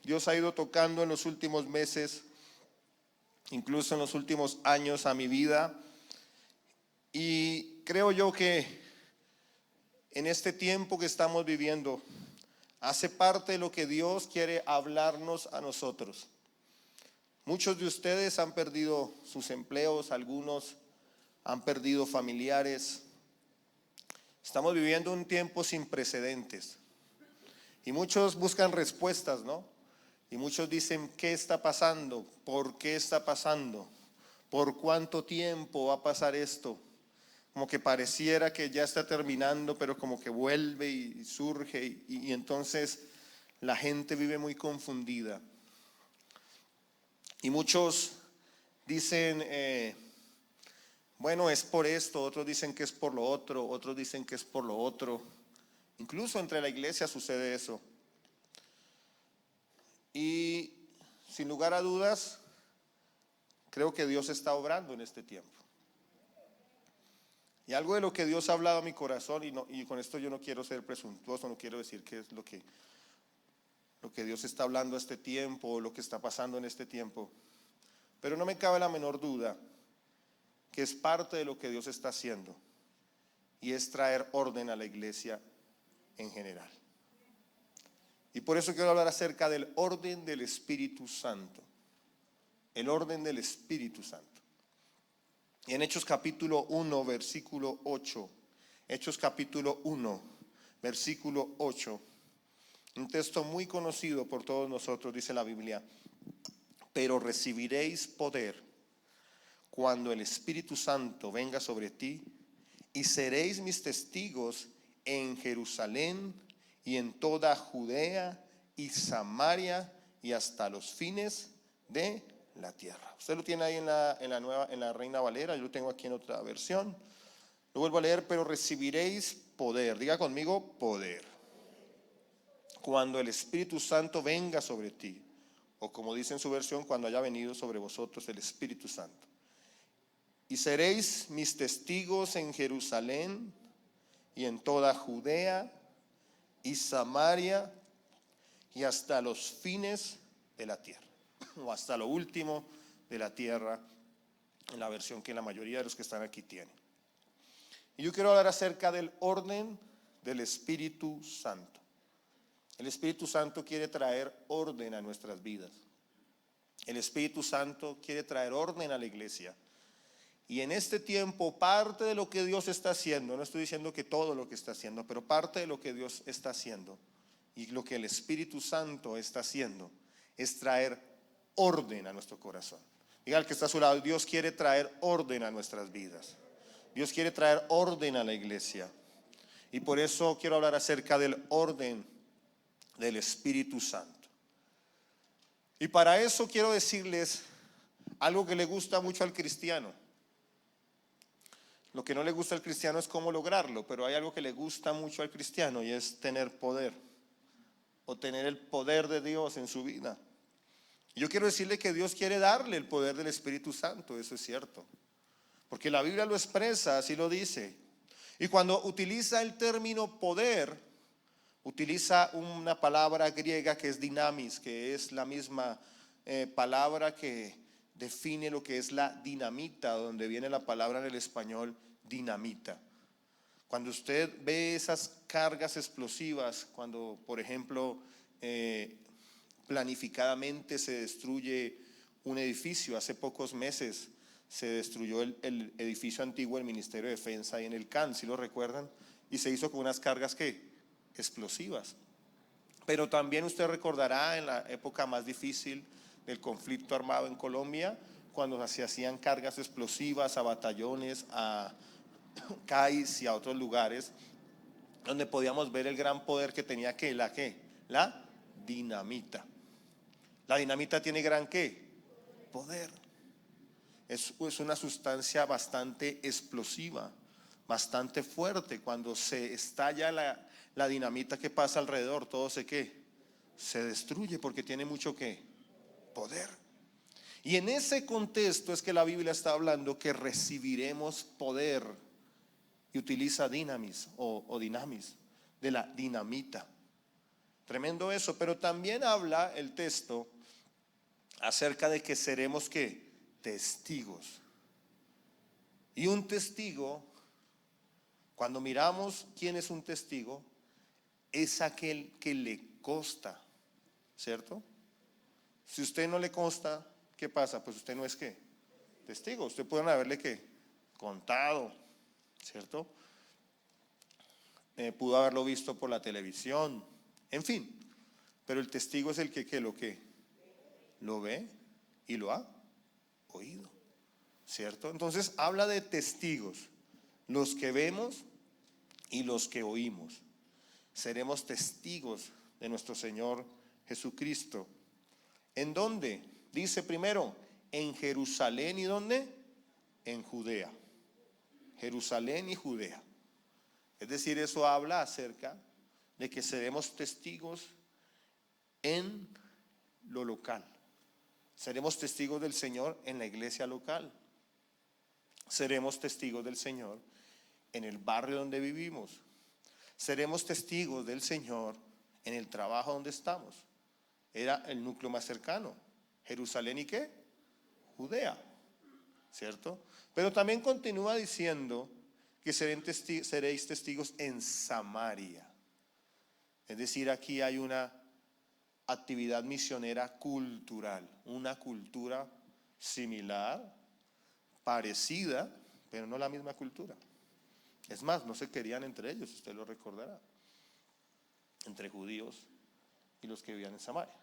Dios ha ido tocando en los últimos meses, incluso en los últimos años a mi vida. Y creo yo que en este tiempo que estamos viviendo, hace parte de lo que Dios quiere hablarnos a nosotros. Muchos de ustedes han perdido sus empleos, algunos han perdido familiares. Estamos viviendo un tiempo sin precedentes. Y muchos buscan respuestas, ¿no? Y muchos dicen, ¿qué está pasando? ¿Por qué está pasando? ¿Por cuánto tiempo va a pasar esto? Como que pareciera que ya está terminando, pero como que vuelve y surge. Y entonces la gente vive muy confundida. Y muchos dicen, bueno, es por esto. Otros dicen que es por lo otro. Otros dicen que es por lo otro. Incluso entre la iglesia sucede eso. Y sin lugar a dudas, creo que Dios está obrando en este tiempo. Y algo de lo que Dios ha hablado a mi corazón, y con esto yo no quiero ser presuntuoso, no quiero decir que es lo que Dios está hablando a este tiempo, o lo que está pasando en este tiempo, pero no me cabe la menor duda que es parte de lo que Dios está haciendo, y es traer orden a la iglesia en general. Y por eso quiero hablar acerca del orden del Espíritu Santo. El orden del Espíritu Santo. Y en Hechos capítulo 1, versículo 8. Hechos capítulo 1, versículo 8. Un texto muy conocido por todos nosotros, dice la Biblia. Pero recibiréis poder cuando el Espíritu Santo venga sobre ti, y seréis mis testigos en Jerusalén y en toda Judea y Samaria y hasta los fines de la tierra. Usted lo tiene ahí en la Reina Valera, yo lo tengo aquí en otra versión. Lo vuelvo a leer, pero recibiréis poder. Diga conmigo, poder. Cuando el Espíritu Santo venga sobre ti, o como dice en su versión, cuando haya venido sobre vosotros el Espíritu Santo. Y seréis mis testigos en Jerusalén y en toda Judea y Samaria y hasta los fines de la tierra, o hasta lo último de la tierra, en la versión que la mayoría de los que están aquí tienen. Y yo quiero hablar acerca del orden del Espíritu Santo. El Espíritu Santo quiere traer orden a nuestras vidas. El Espíritu Santo quiere traer orden a la iglesia. Y en este tiempo, parte de lo que Dios está haciendo, no estoy diciendo que todo lo que está haciendo, pero parte de lo que Dios está haciendo y lo que el Espíritu Santo está haciendo es traer orden a nuestro corazón. Diga al que está a su lado, Dios quiere traer orden a nuestras vidas. Dios quiere traer orden a la iglesia. Y por eso quiero hablar acerca del orden del Espíritu Santo. Y para eso quiero decirles algo que le gusta mucho al cristiano. Lo que no le gusta al cristiano es cómo lograrlo, pero hay algo que le gusta mucho al cristiano y es tener poder, o tener el poder de Dios en su vida. Yo quiero decirle que Dios quiere darle el poder del Espíritu Santo, eso es cierto, porque la Biblia lo expresa, así lo dice. Y cuando utiliza el término poder, utiliza una palabra griega que es dinamis, que es la misma palabra que define lo que es la dinamita, donde viene la palabra en el español dinamita. Cuando usted ve esas cargas explosivas, cuando por ejemplo planificadamente se destruye un edificio, hace pocos meses se destruyó el edificio antiguo del Ministerio de Defensa ahí en el CAN, ¿sí lo recuerdan? Y se hizo con unas cargas explosivas. Pero también usted recordará en la época más difícil del conflicto armado en Colombia, cuando se hacían cargas explosivas a batallones, a CAIS y a otros lugares, donde podíamos ver el gran poder que tenía la dinamita. La dinamita tiene gran poder. Es una sustancia bastante explosiva, bastante fuerte. Cuando se estalla la dinamita, que pasa alrededor, todo se destruye, porque tiene mucho poder. Y en ese contexto es que la Biblia está hablando que recibiremos poder, y utiliza dinamis o dinamis, de la dinamita. Tremendo eso, pero también habla el texto acerca de que seremos ¿qué? Testigos. Y un testigo, cuando miramos quién es un testigo, es aquel que le consta, ¿cierto? Si usted no le consta, ¿qué pasa? Pues usted no es ¿qué? Testigo. Usted puede haberle ¿qué? Contado, ¿cierto? Pudo haberlo visto por la televisión, en fin. Pero el testigo es el que lo ve y lo ha oído, ¿cierto? Entonces habla de testigos, los que vemos y los que oímos. Seremos testigos de nuestro Señor Jesucristo. ¿En dónde? Dice primero, en Jerusalén. ¿Y dónde? En Judea. Jerusalén y Judea. Es decir, eso habla acerca de que seremos testigos en lo local. Seremos testigos del Señor en la iglesia local. Seremos testigos del Señor en el barrio donde vivimos. Seremos testigos del Señor en el trabajo donde estamos. Era el núcleo más cercano. Jerusalén y ¿qué? Judea, ¿cierto? Pero también continúa diciendo que seréis testigos en Samaria. Es decir, aquí hay una actividad misionera cultural, una cultura similar, parecida, pero no la misma cultura. Es más, no se querían entre ellos, usted lo recordará, entre judíos y los que vivían en Samaria.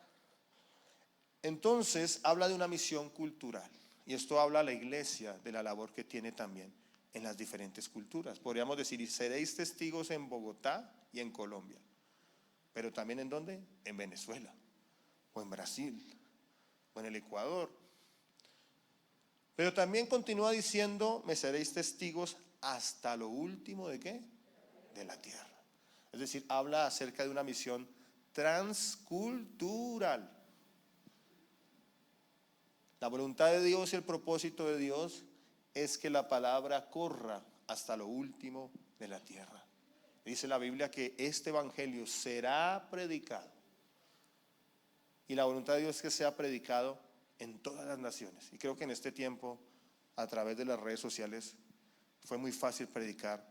Entonces habla de una misión cultural, y esto habla a la iglesia de la labor que tiene también en las diferentes culturas. Podríamos decir, y seréis testigos en Bogotá y en Colombia, pero también ¿en dónde? En Venezuela, o en Brasil, o en el Ecuador. Pero también continúa diciendo, me seréis testigos hasta lo último ¿de qué? De la tierra. Es decir, habla acerca de una misión transcultural. La voluntad de Dios y el propósito de Dios es que la palabra corra hasta lo último de la tierra. Dice la Biblia que este evangelio será predicado. Y la voluntad de Dios es que sea predicado en todas las naciones. Y creo que en este tiempo, a través de las redes sociales, fue muy fácil predicar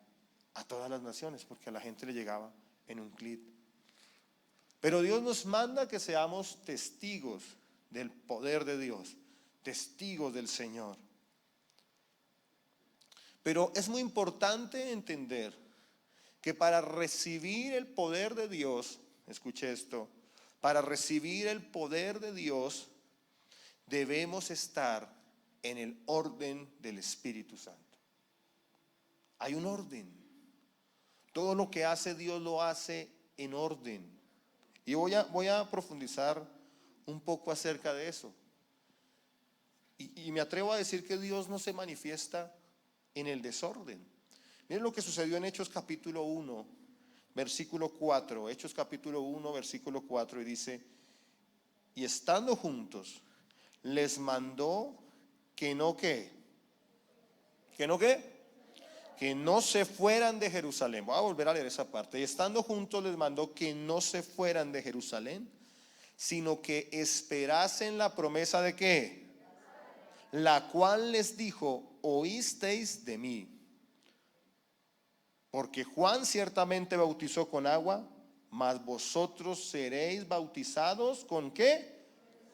a todas las naciones, porque a la gente le llegaba en un clic. Pero Dios nos manda que seamos testigos del poder de Dios, testigos del Señor. Pero es muy importante entender que para recibir el poder de Dios, escuche esto, para recibir el poder de Dios debemos estar en el orden del Espíritu Santo. Hay un orden. Todo lo que hace Dios lo hace en orden. Y voy a profundizar un poco acerca de eso. Y me atrevo a decir que Dios no se manifiesta en el desorden. Miren lo que sucedió en Hechos capítulo 1, versículo 4. Hechos capítulo 1, versículo 4, y dice, y estando juntos, les mandó que no ¿qué? ¿Que no qué? Que no se fueran de Jerusalén. Voy a volver a leer esa parte. Y estando juntos les mandó que no se fueran de Jerusalén, sino que esperasen la promesa de ¿qué? La cual les dijo, oísteis de mí. Porque Juan ciertamente bautizó con agua, mas vosotros seréis bautizados ¿con qué?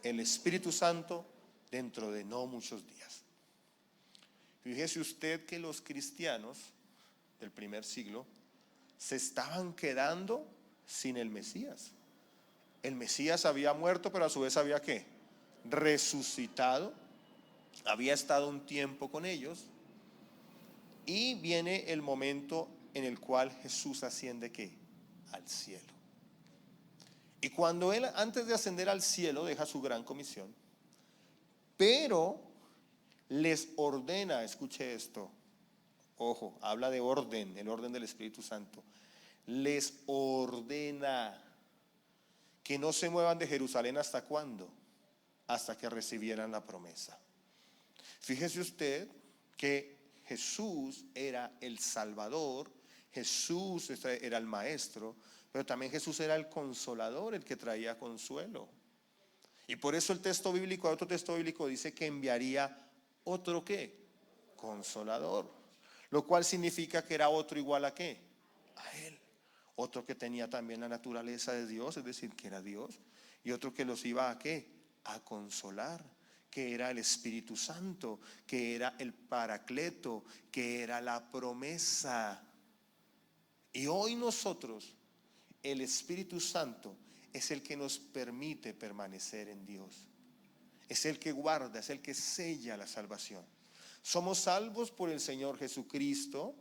El Espíritu Santo dentro de no muchos días. Fíjese usted que los cristianos del primer siglo se estaban quedando sin el Mesías. El Mesías había muerto, pero a su vez había ¿qué? Resucitado. Había estado un tiempo con ellos. Y viene el momento en el cual Jesús asciende ¿qué? Al cielo. Y cuando Él, antes de ascender al cielo, deja su gran comisión, pero les ordena, escuche esto, ojo, habla de orden, el orden del Espíritu Santo. Les ordena que no se muevan de Jerusalén ¿hasta cuándo? Hasta que recibieran la promesa. Fíjese usted que Jesús era el Salvador, Jesús era el Maestro, pero también Jesús era el consolador, el que traía consuelo. Y por eso el texto bíblico, otro texto bíblico dice que enviaría otro ¿qué? Consolador. Lo cual significa que era otro igual a ¿qué? A él. Otro que tenía también la naturaleza de Dios, es decir, que era Dios. Y otro que los iba a ¿qué? A consolar, que era el Espíritu Santo, que era el Paracleto, que era la promesa. Y hoy nosotros, el Espíritu Santo es el que nos permite permanecer en Dios. Es el que guarda, es el que sella la salvación. Somos salvos por el Señor Jesucristo,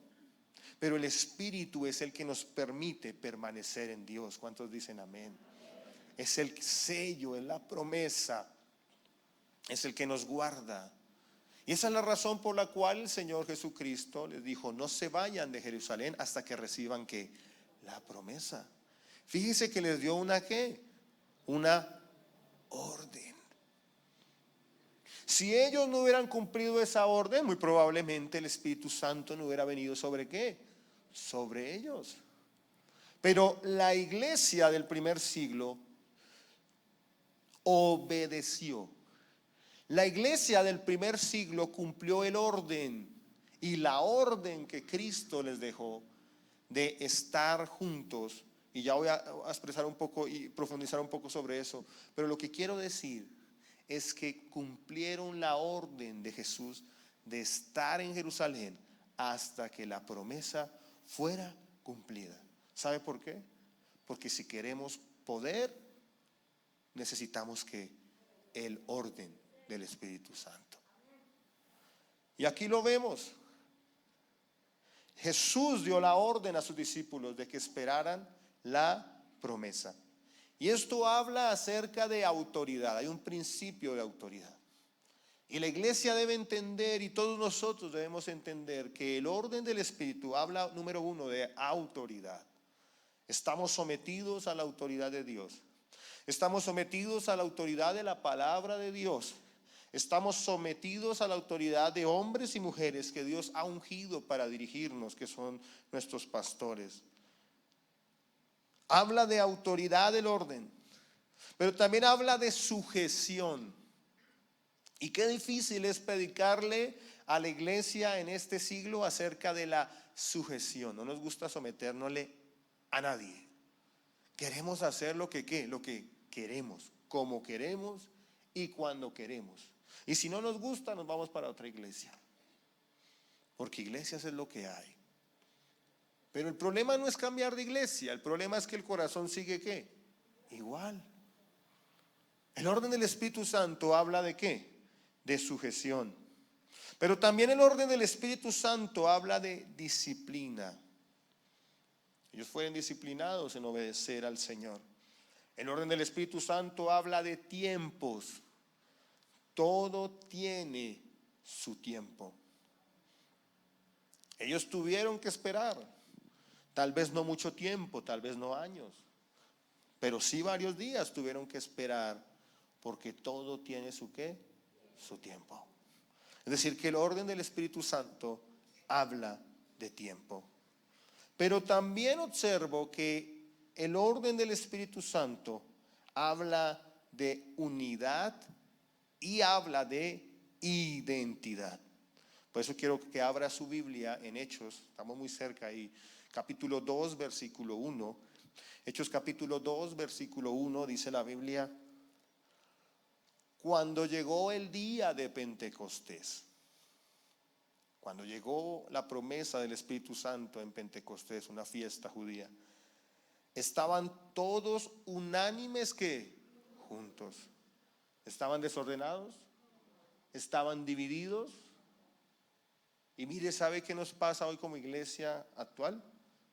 pero el Espíritu es el que nos permite permanecer en Dios. ¿Cuántos dicen amén? Es el sello, es la promesa, es el que nos guarda. Y esa es la razón por la cual el Señor Jesucristo les dijo: no se vayan de Jerusalén hasta que reciban ¿qué? La promesa. Fíjese que les dio una ¿qué? Una orden. Si ellos no hubieran cumplido esa orden, muy probablemente el Espíritu Santo no hubiera venido sobre ¿qué? Sobre ellos. Pero la iglesia del primer siglo obedeció. La iglesia del primer siglo cumplió el orden y la orden que Cristo les dejó de estar juntos. Y ya voy a expresar un poco y profundizar un poco sobre eso. Pero lo que quiero decir es que cumplieron la orden de Jesús de estar en Jerusalén hasta que la promesa fuera cumplida. ¿Sabe por qué? Porque si queremos poder, necesitamos que el orden del Espíritu Santo. Y aquí lo vemos. Jesús dio la orden a sus discípulos de que esperaran la promesa. Y esto habla acerca de autoridad. Hay un principio de autoridad. Y la iglesia debe entender, y todos nosotros debemos entender, que el orden del Espíritu habla, número uno, de autoridad. Estamos sometidos a la autoridad de Dios. Estamos sometidos a la autoridad de la palabra de Dios. Estamos sometidos a la autoridad de hombres y mujeres que Dios ha ungido para dirigirnos, que son nuestros pastores. Habla de autoridad del orden, pero también habla de sujeción. Y qué difícil es predicarle a la iglesia en este siglo acerca de la sujeción. No nos gusta sometérnosle a nadie. Queremos hacer lo que queremos, como queremos y cuando queremos. Y si no nos gusta, nos vamos para otra iglesia. Porque iglesias es lo que hay. Pero el problema no es cambiar de iglesia, el problema es que el corazón sigue ¿qué? Igual. El orden del Espíritu Santo habla de ¿qué? De sujeción. Pero también el orden del Espíritu Santo habla de disciplina. Ellos fueron disciplinados en obedecer al Señor. El orden del Espíritu Santo habla de tiempos. Todo tiene su tiempo. Ellos tuvieron que esperar. Tal vez no mucho tiempo, tal vez no años, pero sí varios días tuvieron que esperar, porque todo tiene su ¿qué? Su tiempo. Es decir, que el orden del Espíritu Santo habla de tiempo. Pero también observo que el orden del Espíritu Santo habla de unidad y habla de identidad. Por eso quiero que abra su Biblia en Hechos, estamos muy cerca ahí, capítulo 2, versículo 1. Hechos capítulo 2, versículo 1, dice la Biblia: cuando llegó el día de Pentecostés, cuando llegó la promesa del Espíritu Santo en Pentecostés, una fiesta judía, estaban todos unánimes ¿qué? Juntos. ¿Estaban desordenados? ¿Estaban divididos? Y mire, ¿sabe qué nos pasa hoy como iglesia actual?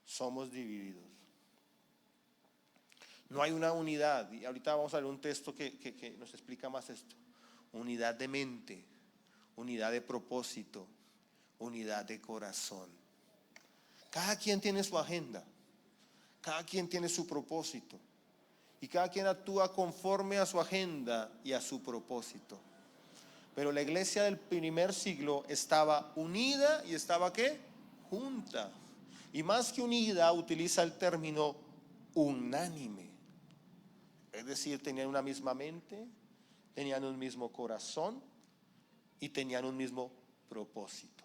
Somos divididos. No hay una unidad. Y ahorita vamos a ver un texto que nos explica más esto. Unidad de mente, unidad de propósito, unidad de corazón. Cada quien tiene su agenda, cada quien tiene su propósito, y cada quien actúa conforme a su agenda y a su propósito. Pero la iglesia del primer siglo estaba unida y estaba ¿qué? Junta. Y más que unida, utiliza el término unánime. Es decir, tenían una misma mente, tenían un mismo corazón y tenían un mismo propósito.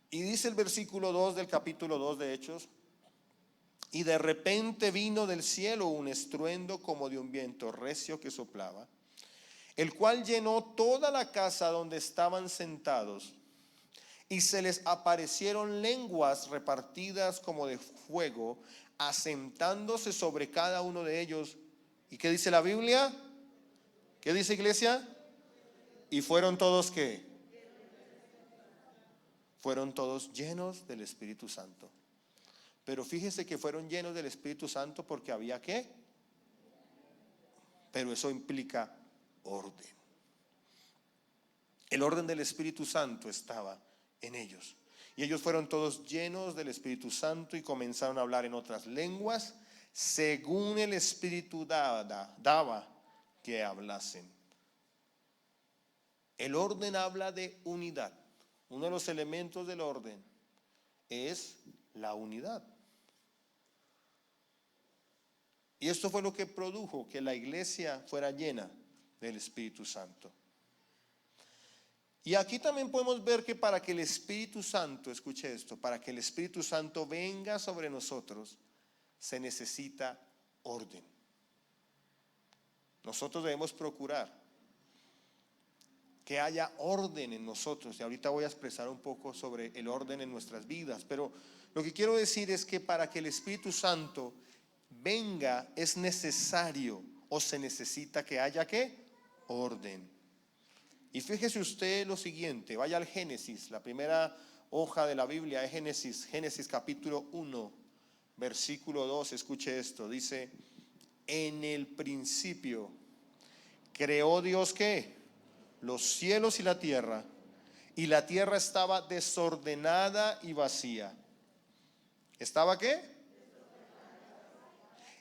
Y dice el versículo 2 del capítulo 2 de Hechos: y de repente vino del cielo un estruendo como de un viento recio que soplaba, el cual llenó toda la casa donde estaban sentados, y se les aparecieron lenguas repartidas como de fuego, asentándose sobre cada uno de ellos. ¿Y qué dice la Biblia? ¿Qué dice, iglesia? Y fueron todos, ¿qué? Fueron todos llenos del Espíritu Santo. Pero fíjese que fueron llenos del Espíritu Santo porque había ¿qué? Pero eso implica orden. El orden del Espíritu Santo estaba en ellos. Y ellos fueron todos llenos del Espíritu Santo y comenzaron a hablar en otras lenguas, según el Espíritu daba que hablasen. El orden habla de unidad. Uno de los elementos del orden es la unidad. Y esto fue lo que produjo que la iglesia fuera llena del Espíritu Santo. Y aquí también podemos ver que para que el Espíritu Santo, escuche esto, para que el Espíritu Santo venga sobre nosotros, se necesita orden. Nosotros debemos procurar que haya orden en nosotros. Y ahorita voy a expresar un poco sobre el orden en nuestras vidas. Pero lo que quiero decir es que para que el Espíritu Santo venga es necesario o se necesita que haya ¿qué? Orden. Y fíjese usted lo siguiente, vaya al Génesis, la primera hoja de la Biblia es Génesis capítulo 1, versículo 2, escuche esto, dice: en el principio creó Dios ¿qué? Los cielos y la tierra estaba desordenada y vacía. ¿Estaba qué?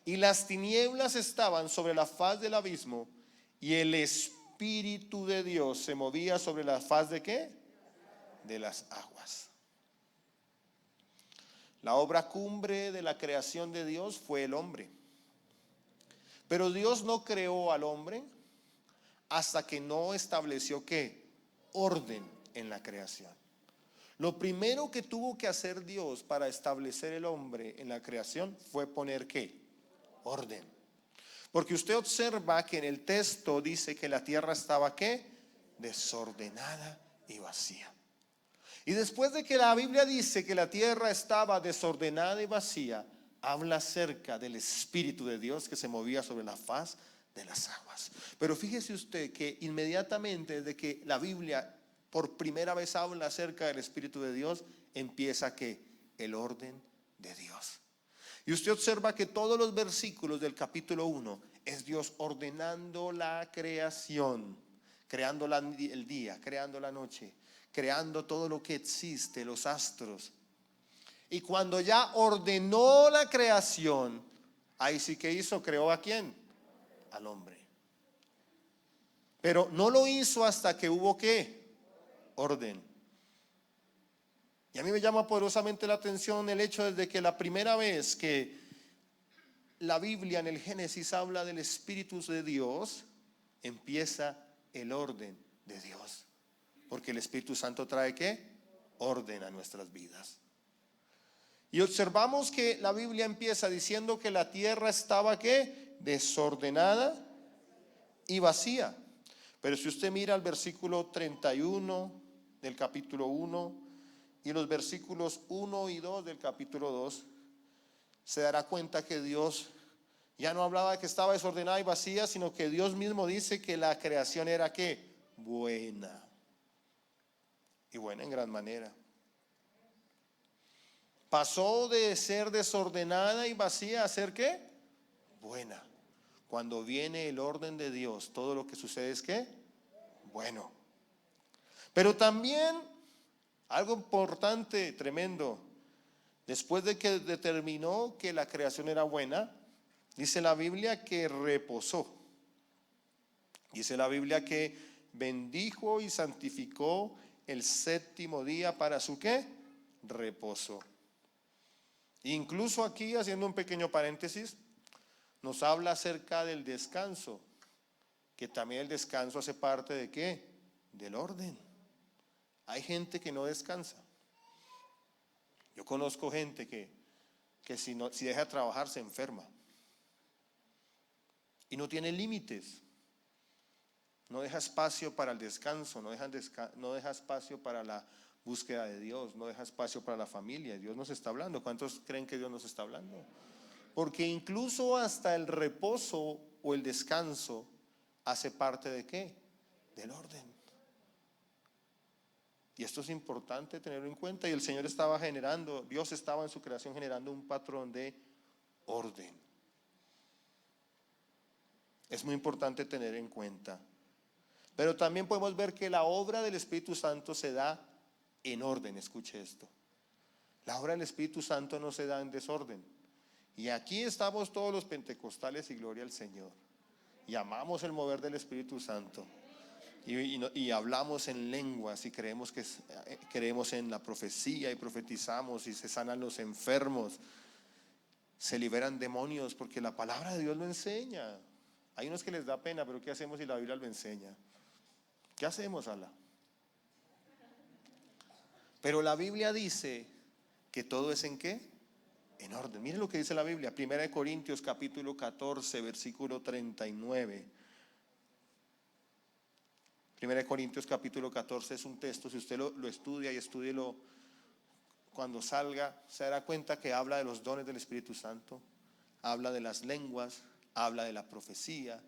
Y las tinieblas estaban sobre la faz del abismo, y el Espíritu de Dios se movía sobre la faz ¿de qué? De las aguas. La obra cumbre de la creación de Dios fue el hombre. Pero Dios no creó al hombre hasta que no estableció ¿qué? Orden en la creación. Lo primero que tuvo que hacer Dios para establecer el hombre en la creación fue poner ¿qué? Orden. Porque usted observa que en el texto dice que la tierra estaba ¿qué? Desordenada y vacía. Y después de que la Biblia dice que la tierra estaba desordenada y vacía, habla acerca del Espíritu de Dios que se movía sobre la faz de las aguas. Pero fíjese usted que inmediatamente desde que la Biblia por primera vez habla acerca del Espíritu de Dios, empieza ¿qué? El orden de Dios. Y usted observa que todos los versículos del capítulo 1 es Dios ordenando la creación, creando el día, creando la noche, creando todo lo que existe, los astros. Y cuando ya ordenó la creación, ahí sí que hizo, creó ¿a quién? Al hombre. Pero no lo hizo hasta que hubo ¿qué? Orden. Y a mí me llama poderosamente la atención el hecho de que la primera vez que la Biblia en el Génesis habla del Espíritu de Dios, empieza el orden de Dios. Porque el Espíritu Santo trae ¿qué? Orden a nuestras vidas. Y observamos que la Biblia empieza diciendo que la tierra estaba ¿qué? Desordenada y vacía. Pero si usted mira el versículo 31 del capítulo 1 y los versículos 1 y 2 del capítulo 2, se dará cuenta que Dios ya no hablaba de que estaba desordenada y vacía, sino que Dios mismo dice que la creación era ¿qué? Buena. Y buena en gran manera. Pasó de ser desordenada y vacía a ser ¿qué? Buena. Cuando viene el orden de Dios, todo lo que sucede es ¿qué? Bueno. Pero también algo importante, tremendo, después de que determinó que la creación era buena, dice la Biblia que reposó. Dice la Biblia que bendijo y santificó el séptimo día para su ¿qué? Reposo. Incluso aquí, haciendo un pequeño paréntesis, nos habla acerca del descanso, que también el descanso hace parte ¿de qué? Del orden. Hay gente que no descansa. Yo conozco gente que si deja de trabajar se enferma y no tiene límites. No deja espacio para el descanso, no deja espacio para la búsqueda de Dios, no deja espacio para la familia. Dios nos está hablando. ¿Cuántos creen que Dios nos está hablando? Porque incluso hasta el reposo o el descanso hace parte ¿de qué? Del orden. Y esto es importante tenerlo en cuenta. Y el Señor estaba generando, Dios estaba en su creación generando un patrón de orden. Es muy importante tener en cuenta. Pero también podemos ver que la obra del Espíritu Santo se da en orden. Escuche esto. La obra del Espíritu Santo no se da en desorden. Y aquí estamos todos los pentecostales y gloria al Señor. Y amamos el mover del Espíritu Santo. Y hablamos en lenguas y creemos en la profecía y profetizamos y se sanan los enfermos. Se liberan demonios porque la palabra de Dios lo enseña. Hay unos que les da pena, pero ¿qué hacemos si la Biblia lo enseña? ¿Qué hacemos, Ala? Pero la Biblia dice que todo es ¿en qué? En orden. Miren lo que dice la Biblia. 1 Corintios capítulo 14, versículo 39. 1 Corintios capítulo 14 es un texto, si usted lo estudia y estúdielo cuando salga, se dará cuenta que habla de los dones del Espíritu Santo, habla de las lenguas, habla de la profecía,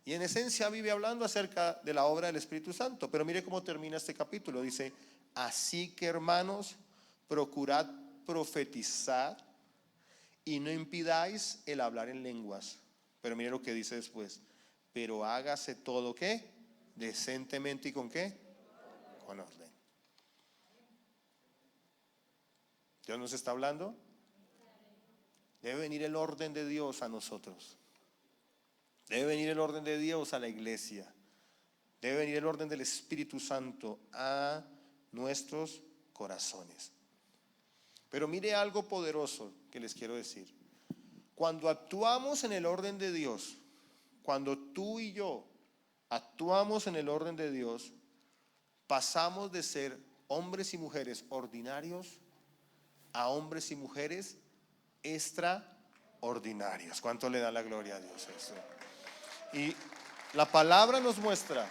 y en esencia vive hablando acerca de la obra del Espíritu Santo. Pero mire cómo termina este capítulo, dice: así que, hermanos, procurad profetizar y no impidáis el hablar en lenguas. Pero mire lo que dice después: pero hágase todo ¿qué? Decentemente. ¿Y con qué? Con orden. Dios nos está hablando. Debe venir el orden de Dios a nosotros. Debe venir el orden de Dios a la iglesia. Debe venir el orden del Espíritu Santo a nuestros corazones. Pero mire algo poderoso que les quiero decir. Cuando actuamos en el orden de Dios, cuando tú y yo actuamos en el orden de Dios, pasamos de ser hombres y mujeres ordinarios a hombres y mujeres extraordinarios. ¿Cuánto le da la gloria a Dios eso? Y la palabra nos muestra,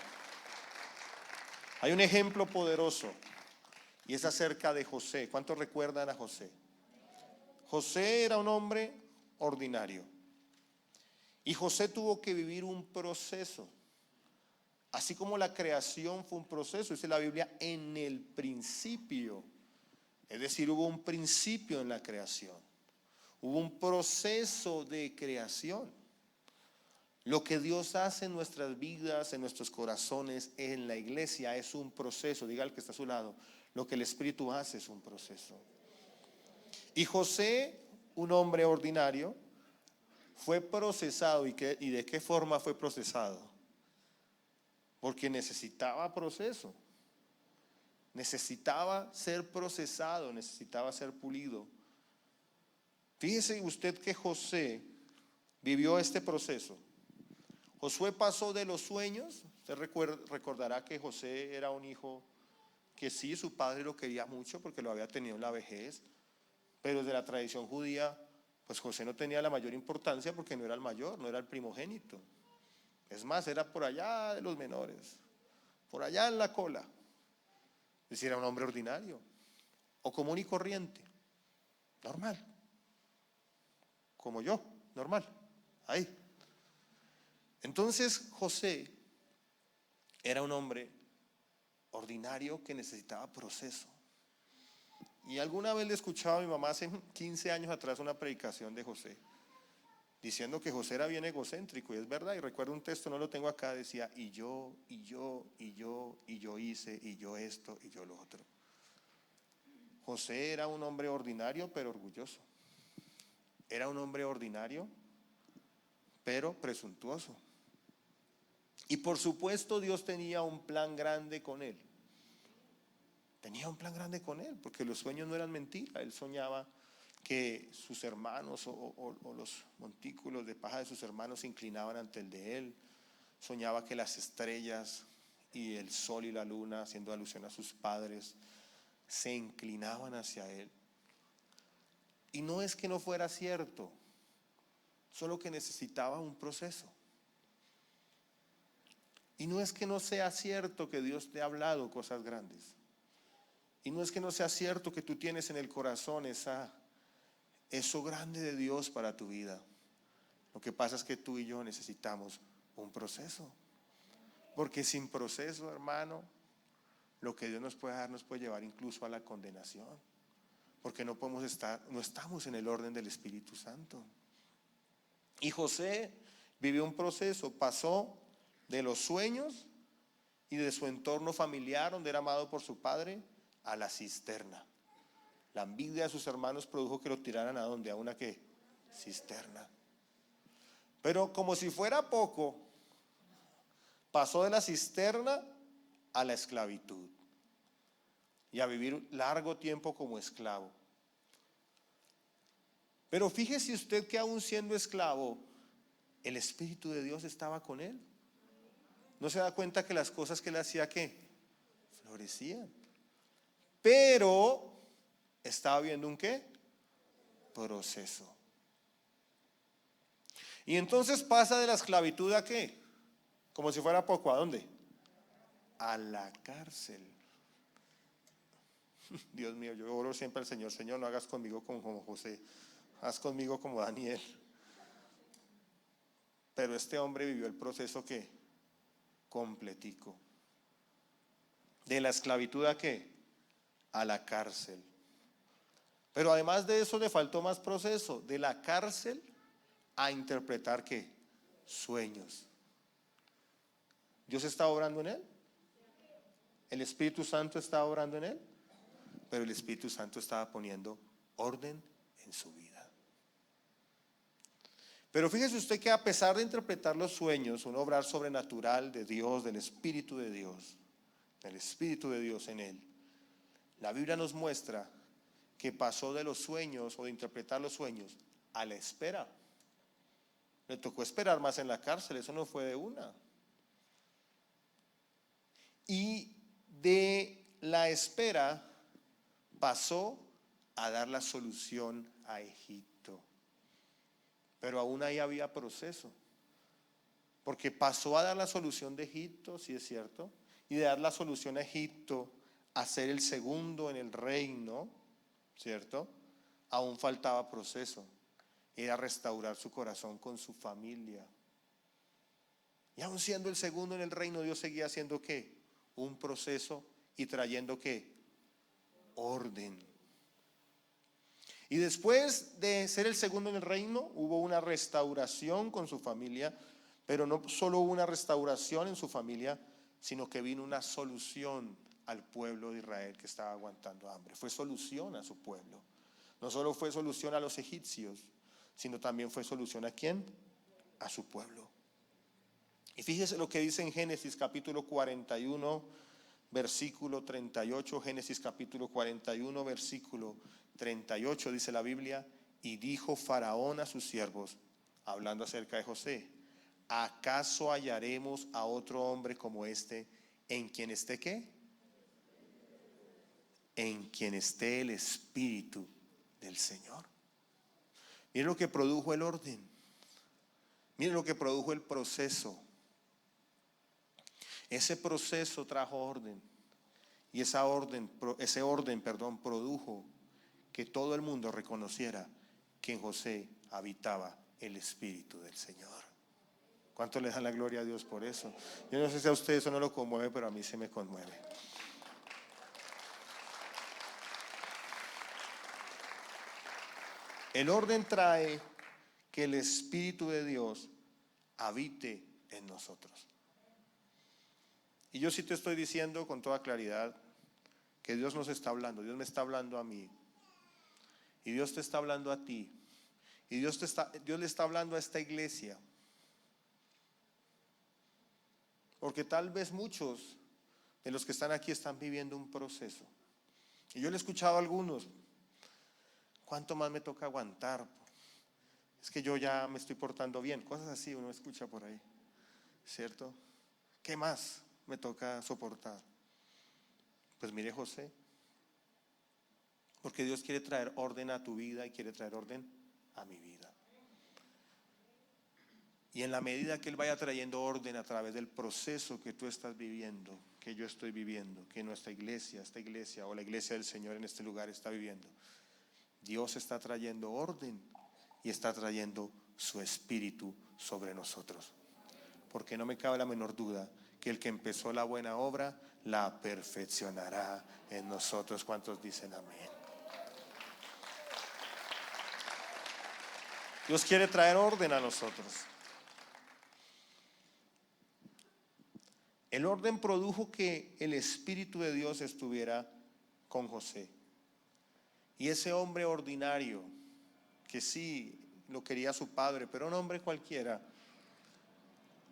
hay un ejemplo poderoso y es acerca de José. ¿Cuántos recuerdan a José? José era un hombre ordinario y José tuvo que vivir un proceso. Así como la creación fue un proceso, dice la Biblia, en el principio. Es decir, hubo un principio en la creación. Hubo un proceso de creación. Lo que Dios hace en nuestras vidas, en nuestros corazones, en la iglesia, es un proceso. Diga al que está a su lado, lo que el Espíritu hace es un proceso. Y José, un hombre ordinario, fue procesado. ¿Y de qué forma fue procesado? Porque necesitaba proceso, necesitaba ser procesado, necesitaba ser pulido. Fíjese usted que José vivió este proceso. Josué pasó de los sueños. Usted recordará que José era un hijo que sí, su padre lo quería mucho porque lo había tenido en la vejez, pero desde la tradición judía, pues José no tenía la mayor importancia porque no era el mayor, no era el primogénito. Es más, era por allá de los menores, por allá en la cola. Es decir, era un hombre ordinario o común y corriente, normal, como yo, normal, ahí. Entonces José era un hombre ordinario que necesitaba proceso. Y alguna vez le escuchaba a mi mamá hace 15 años atrás una predicación de José, diciendo que José era bien egocéntrico, y es verdad. Y recuerdo un texto, no lo tengo acá, decía: y yo hice, y yo esto, y yo lo otro. José era un hombre ordinario pero orgulloso. Era un hombre ordinario pero presuntuoso. Y por supuesto Dios tenía un plan grande con él. Tenía un plan grande con él, porque los sueños no eran mentira. Él soñaba que sus hermanos o los montículos de paja de sus hermanos se inclinaban ante el de él. Soñaba que las estrellas y el sol y la luna, haciendo alusión a sus padres, se inclinaban hacia él. Y no es que no fuera cierto, solo que necesitaba un proceso. Y no es que no sea cierto que Dios te ha hablado cosas grandes. Y no es que no sea cierto que tú tienes en el corazón eso grande de Dios para tu vida. Lo que pasa es que tú y yo necesitamos un proceso. Porque sin proceso, hermano, lo que Dios nos puede dar nos puede llevar incluso a la condenación. Porque no estamos en el orden del Espíritu Santo. Y José vivió un proceso, pasó de los sueños y de su entorno familiar, donde era amado por su padre, a la cisterna. La envidia de sus hermanos produjo que lo tiraran a donde, a una ¿qué? Cisterna. Pero como si fuera poco, pasó de la cisterna a la esclavitud y a vivir largo tiempo como esclavo. Pero fíjese usted que aún siendo esclavo, el Espíritu de Dios estaba con él. ¿No se da cuenta que las cosas que él hacía ¿qué? Florecían. Pero estaba viendo un ¿qué? Proceso. Y entonces pasa de la esclavitud ¿a qué? Como si fuera poco, ¿a dónde? A la cárcel. Dios mío, yo oro siempre al Señor: Señor, no hagas conmigo como José, haz conmigo como Daniel. Pero este hombre vivió el proceso ¿qué? Completico. De la esclavitud ¿a qué? A la cárcel. Pero además de eso le faltó más proceso. De la cárcel a interpretar ¿qué? Sueños. ¿Dios está obrando en él? ¿El Espíritu Santo está obrando en él? Pero el Espíritu Santo estaba poniendo orden en su vida. Pero fíjese usted que a pesar de interpretar los sueños, un obrar sobrenatural de Dios, del Espíritu de Dios, del Espíritu de Dios en él, la Biblia nos muestra que pasó de los sueños o de interpretar los sueños a la espera. Le tocó esperar más en la cárcel, eso no fue de una. Y de la espera pasó a dar la solución a Egipto. Pero aún ahí había proceso. Porque pasó a dar la solución de Egipto, sí es cierto, y de dar la solución a Egipto a ser el segundo en el reino, ¿cierto? Aún faltaba proceso. Era restaurar su corazón con su familia. Y aún siendo el segundo en el reino, Dios seguía haciendo ¿qué? Un proceso y trayendo ¿qué? Orden. Y después de ser el segundo en el reino, hubo una restauración con su familia, pero no solo hubo una restauración en su familia, sino que vino una solución al pueblo de Israel que estaba aguantando hambre. Fue solución a su pueblo. No solo fue solución a los egipcios, sino también fue solución ¿a quién? A su pueblo. Y fíjese lo que dice en Génesis capítulo 41, versículo 38. Génesis capítulo 41, versículo 38, dice la Biblia: y dijo Faraón a sus siervos, hablando acerca de José: ¿acaso hallaremos a otro hombre como este, en quien esté ¿qué? En quien esté el Espíritu del Señor. Miren lo que produjo el orden. Miren lo que produjo el proceso. Ese proceso trajo orden. Y ese orden, produjo que todo el mundo reconociera que en José habitaba el Espíritu del Señor. ¿Cuánto le dan la gloria a Dios por eso? Yo no sé si a usted eso no lo conmueve, pero a mí se me conmueve. El orden trae que el Espíritu de Dios habite en nosotros. Y yo sí te estoy diciendo con toda claridad que Dios nos está hablando. Dios me está hablando a mí. Y Dios te está hablando a ti. Y Dios le está hablando a esta iglesia. Porque tal vez muchos de los que están aquí están viviendo un proceso. Y yo le he escuchado a algunos: ¿Cuánto más me toca aguantar? Es que yo ya me estoy portando bien. Cosas así uno escucha por ahí, ¿cierto? ¿Qué más me toca soportar? Pues mire José, porque Dios quiere traer orden a tu vida y quiere traer orden a mi vida. Y en la medida que Él vaya trayendo orden a través del proceso que tú estás viviendo, que yo estoy viviendo, que nuestra iglesia, esta iglesia o la iglesia del Señor en este lugar está viviendo, Dios está trayendo orden y está trayendo su espíritu sobre nosotros. Porque no me cabe la menor duda que el que empezó la buena obra la perfeccionará en nosotros. ¿Cuántos dicen amén? Dios quiere traer orden a nosotros. El orden produjo que el Espíritu de Dios estuviera con José. Y ese hombre ordinario, que sí lo quería su padre, pero un hombre cualquiera,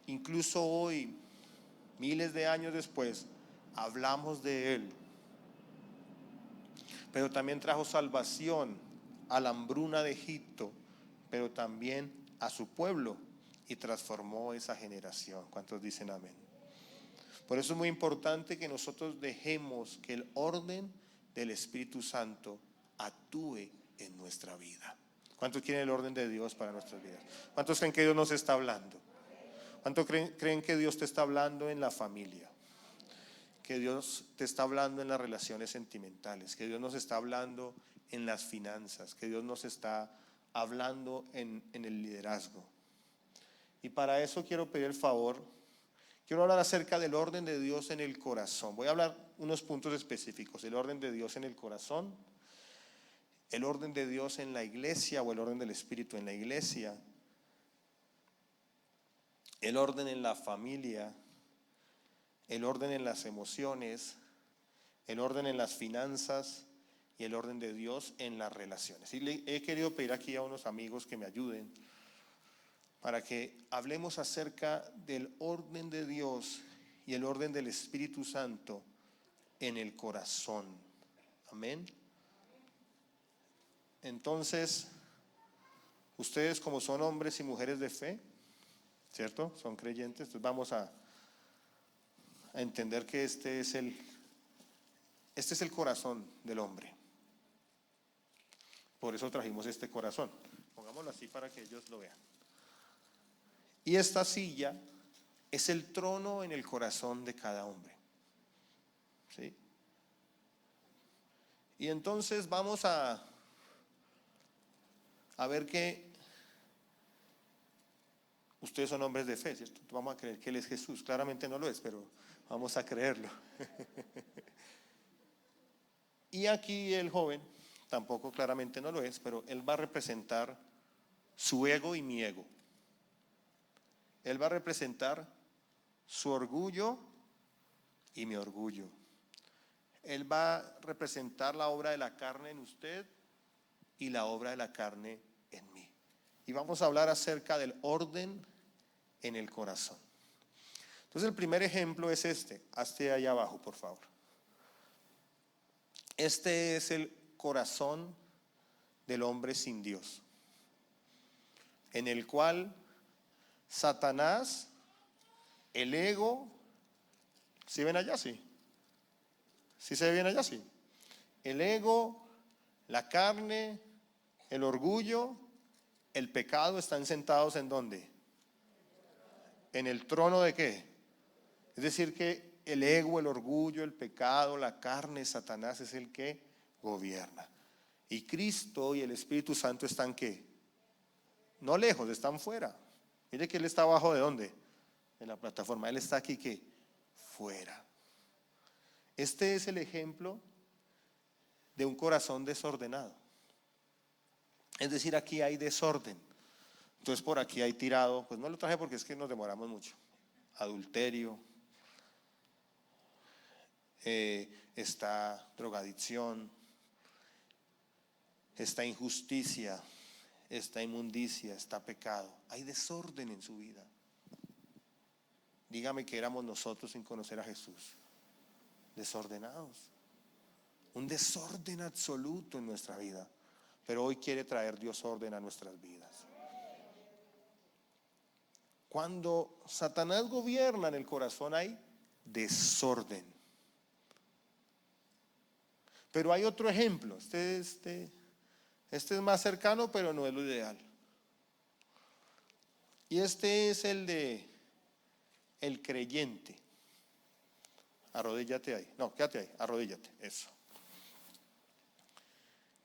incluso hoy, miles de años después, hablamos de él. Pero también trajo salvación a la hambruna de Egipto, pero también a su pueblo, y transformó esa generación. ¿Cuántos dicen amén? Por eso es muy importante que nosotros dejemos que el orden del Espíritu Santo actúe en nuestra vida. ¿Cuántos quieren el orden de Dios para nuestras vidas? ¿Cuántos creen que Dios nos está hablando? ¿Cuántos creen que Dios te está hablando en la familia? Que Dios te está hablando en las relaciones sentimentales, que Dios nos está hablando en las finanzas, que Dios nos está hablando en el liderazgo. Y para eso quiero pedir el favor. Quiero hablar acerca del orden de Dios en el corazón. Voy a hablar unos puntos específicos. El orden de Dios en el corazón, el orden de Dios en la iglesia o el orden del Espíritu en la iglesia, el orden en la familia, el orden en las emociones, el orden en las finanzas y el orden de Dios en las relaciones. Y le he querido pedir aquí a unos amigos que me ayuden para que hablemos acerca del orden de Dios y el orden del Espíritu Santo en el corazón. Amén. Entonces, ustedes como son hombres y mujeres de fe, ¿cierto? Son creyentes, entonces vamos a entender que este es el corazón del hombre. Por eso trajimos este corazón. Pongámoslo así para que ellos lo vean. Y esta silla es el trono en el corazón de cada hombre. ¿Sí? Y entonces vamos a ver que ustedes son hombres de fe, ¿cierto? Vamos a creer que Él es Jesús. Claramente no lo es, pero vamos a creerlo. Y aquí el joven, tampoco claramente no lo es, pero él va a representar su ego y mi ego. Él va a representar su orgullo y mi orgullo. Él va a representar la obra de la carne en usted y la obra de la carne en mí. Y vamos a hablar acerca del orden en el corazón. Entonces el primer ejemplo es este. Hazte ahí abajo, por favor. Este es el corazón del hombre sin Dios, en el cual Satanás, el ego, ¿sí ven allá? Sí. ¿Sí se ve bien allá? Sí. El ego, la carne, el orgullo, el pecado están sentados ¿en dónde? ¿En el trono de qué? Es decir que el ego, el orgullo, el pecado, la carne, Satanás es el que gobierna. Y Cristo y el Espíritu Santo están ¿qué? No lejos, están fuera. Mire que Él está abajo ¿de dónde? En la plataforma. Él está aquí ¿qué? Fuera. Este es el ejemplo de un corazón desordenado. Es decir, aquí hay desorden. Entonces por aquí hay tirado, pues no lo traje porque es que nos demoramos mucho. Adulterio, está drogadicción, está injusticia, está inmundicia, está pecado. Hay desorden en su vida. Dígame que éramos nosotros sin conocer a Jesús. Desordenados. Un desorden absoluto en nuestra vida. pero hoy quiere traer Dios orden a nuestras vidas. Cuando Satanás gobierna en el corazón hay desorden. Pero hay otro ejemplo, este es más cercano, pero no es lo ideal. Y este es el de el creyente. Arrodíllate ahí. No, quédate ahí, arrodíllate, eso.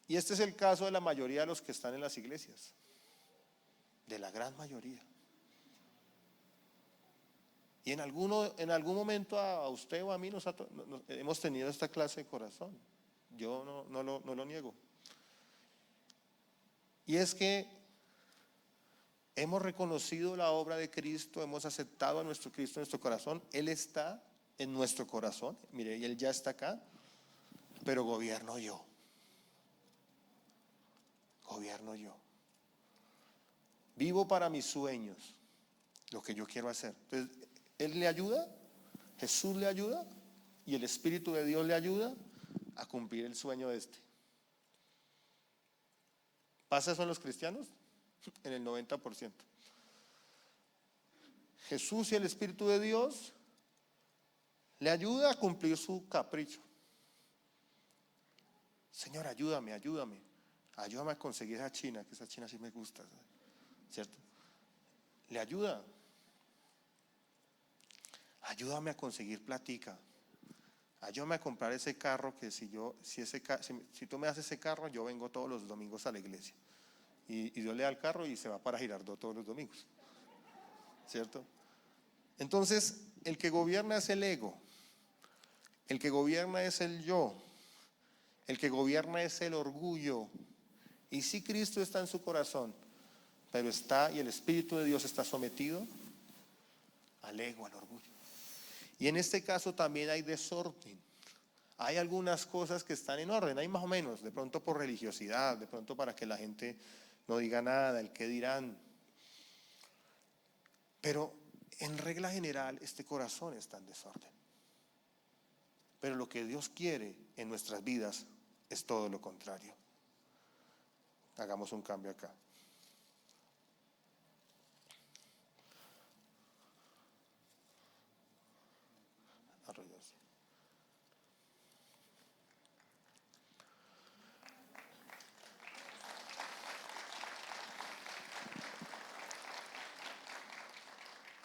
Y este es el caso de la mayoría de los que están en las iglesias. De la gran mayoría. Y en algún momento a usted o a mí hemos tenido esta clase de corazón. Yo no lo niego. Y es que hemos reconocido la obra de Cristo, hemos aceptado a nuestro Cristo en nuestro corazón. Él está en nuestro corazón. Mire, y Él ya está acá, pero gobierno yo. Gobierno yo. Vivo para mis sueños, lo que yo quiero hacer. Entonces, Él le ayuda, Jesús le ayuda y el Espíritu de Dios le ayuda a cumplir el sueño de este. ¿Pasa eso en los cristianos? En el 90%. Jesús y el Espíritu de Dios le ayuda a cumplir su capricho. Señor, ayúdame a conseguir esa china, que esa china sí me gusta, ¿cierto? Le ayuda. Ayúdame a conseguir platica. Ayúdame a comprar ese carro que si tú me das ese carro, yo vengo todos los domingos a la iglesia. Y Dios le da el carro y se va para Girardot todos los domingos. ¿Cierto? Entonces, el que gobierna es el ego. El que gobierna es el yo. El que gobierna es el orgullo. Y sí, Cristo está en su corazón, pero y el Espíritu de Dios está sometido al ego, al orgullo. Y en este caso también hay desorden. Hay algunas cosas que están en orden, hay más o menos, de pronto por religiosidad, de pronto para que la gente no diga nada, el qué dirán. Pero en regla general este corazón está en desorden. Pero lo que Dios quiere en nuestras vidas es todo lo contrario. Hagamos un cambio acá. Arrodillarse.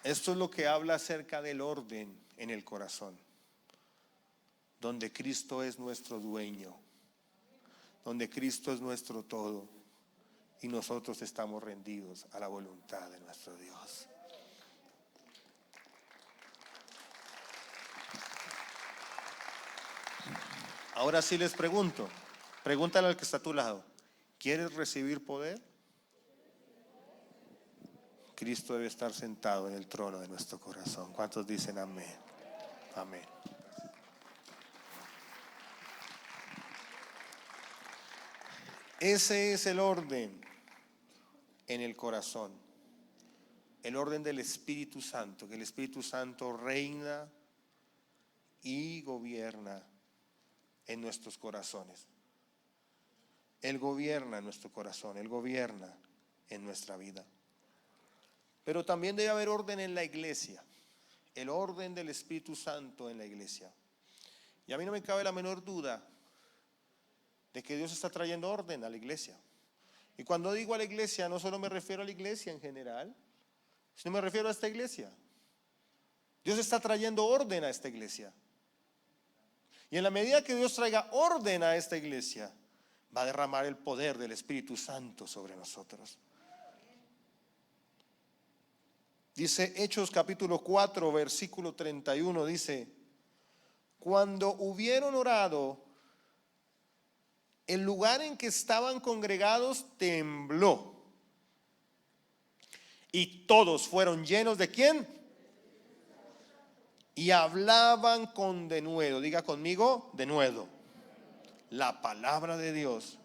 Esto es lo que habla acerca del orden en el corazón, donde Cristo es nuestro dueño, donde Cristo es nuestro todo y nosotros estamos rendidos a la voluntad de nuestro Dios. Ahora sí les pregunto, pregúntale al que está a tu lado, ¿quieres recibir poder? Cristo debe estar sentado en el trono de nuestro corazón. ¿Cuántos dicen amén? Amén. Ese es el orden en el corazón. El orden del Espíritu Santo, que el Espíritu Santo reina y gobierna en nuestros corazones. Él gobierna en nuestro corazón, Él gobierna en nuestra vida. Pero también debe haber orden en la iglesia, el orden del Espíritu Santo en la iglesia. Y a mí no me cabe la menor duda de que Dios está trayendo orden a la iglesia. Y cuando digo a la iglesia, no solo me refiero a la iglesia en general, sino me refiero a esta iglesia. Dios está trayendo orden a esta iglesia. Y en la medida que Dios traiga orden a esta iglesia, va a derramar el poder del Espíritu Santo sobre nosotros. Dice Hechos capítulo 4, versículo 31, dice: cuando hubieron orado, el lugar en que estaban congregados tembló. Y todos fueron llenos ¿de quién? Y hablaban con denuedo. Diga conmigo, denuedo. La palabra de Dios.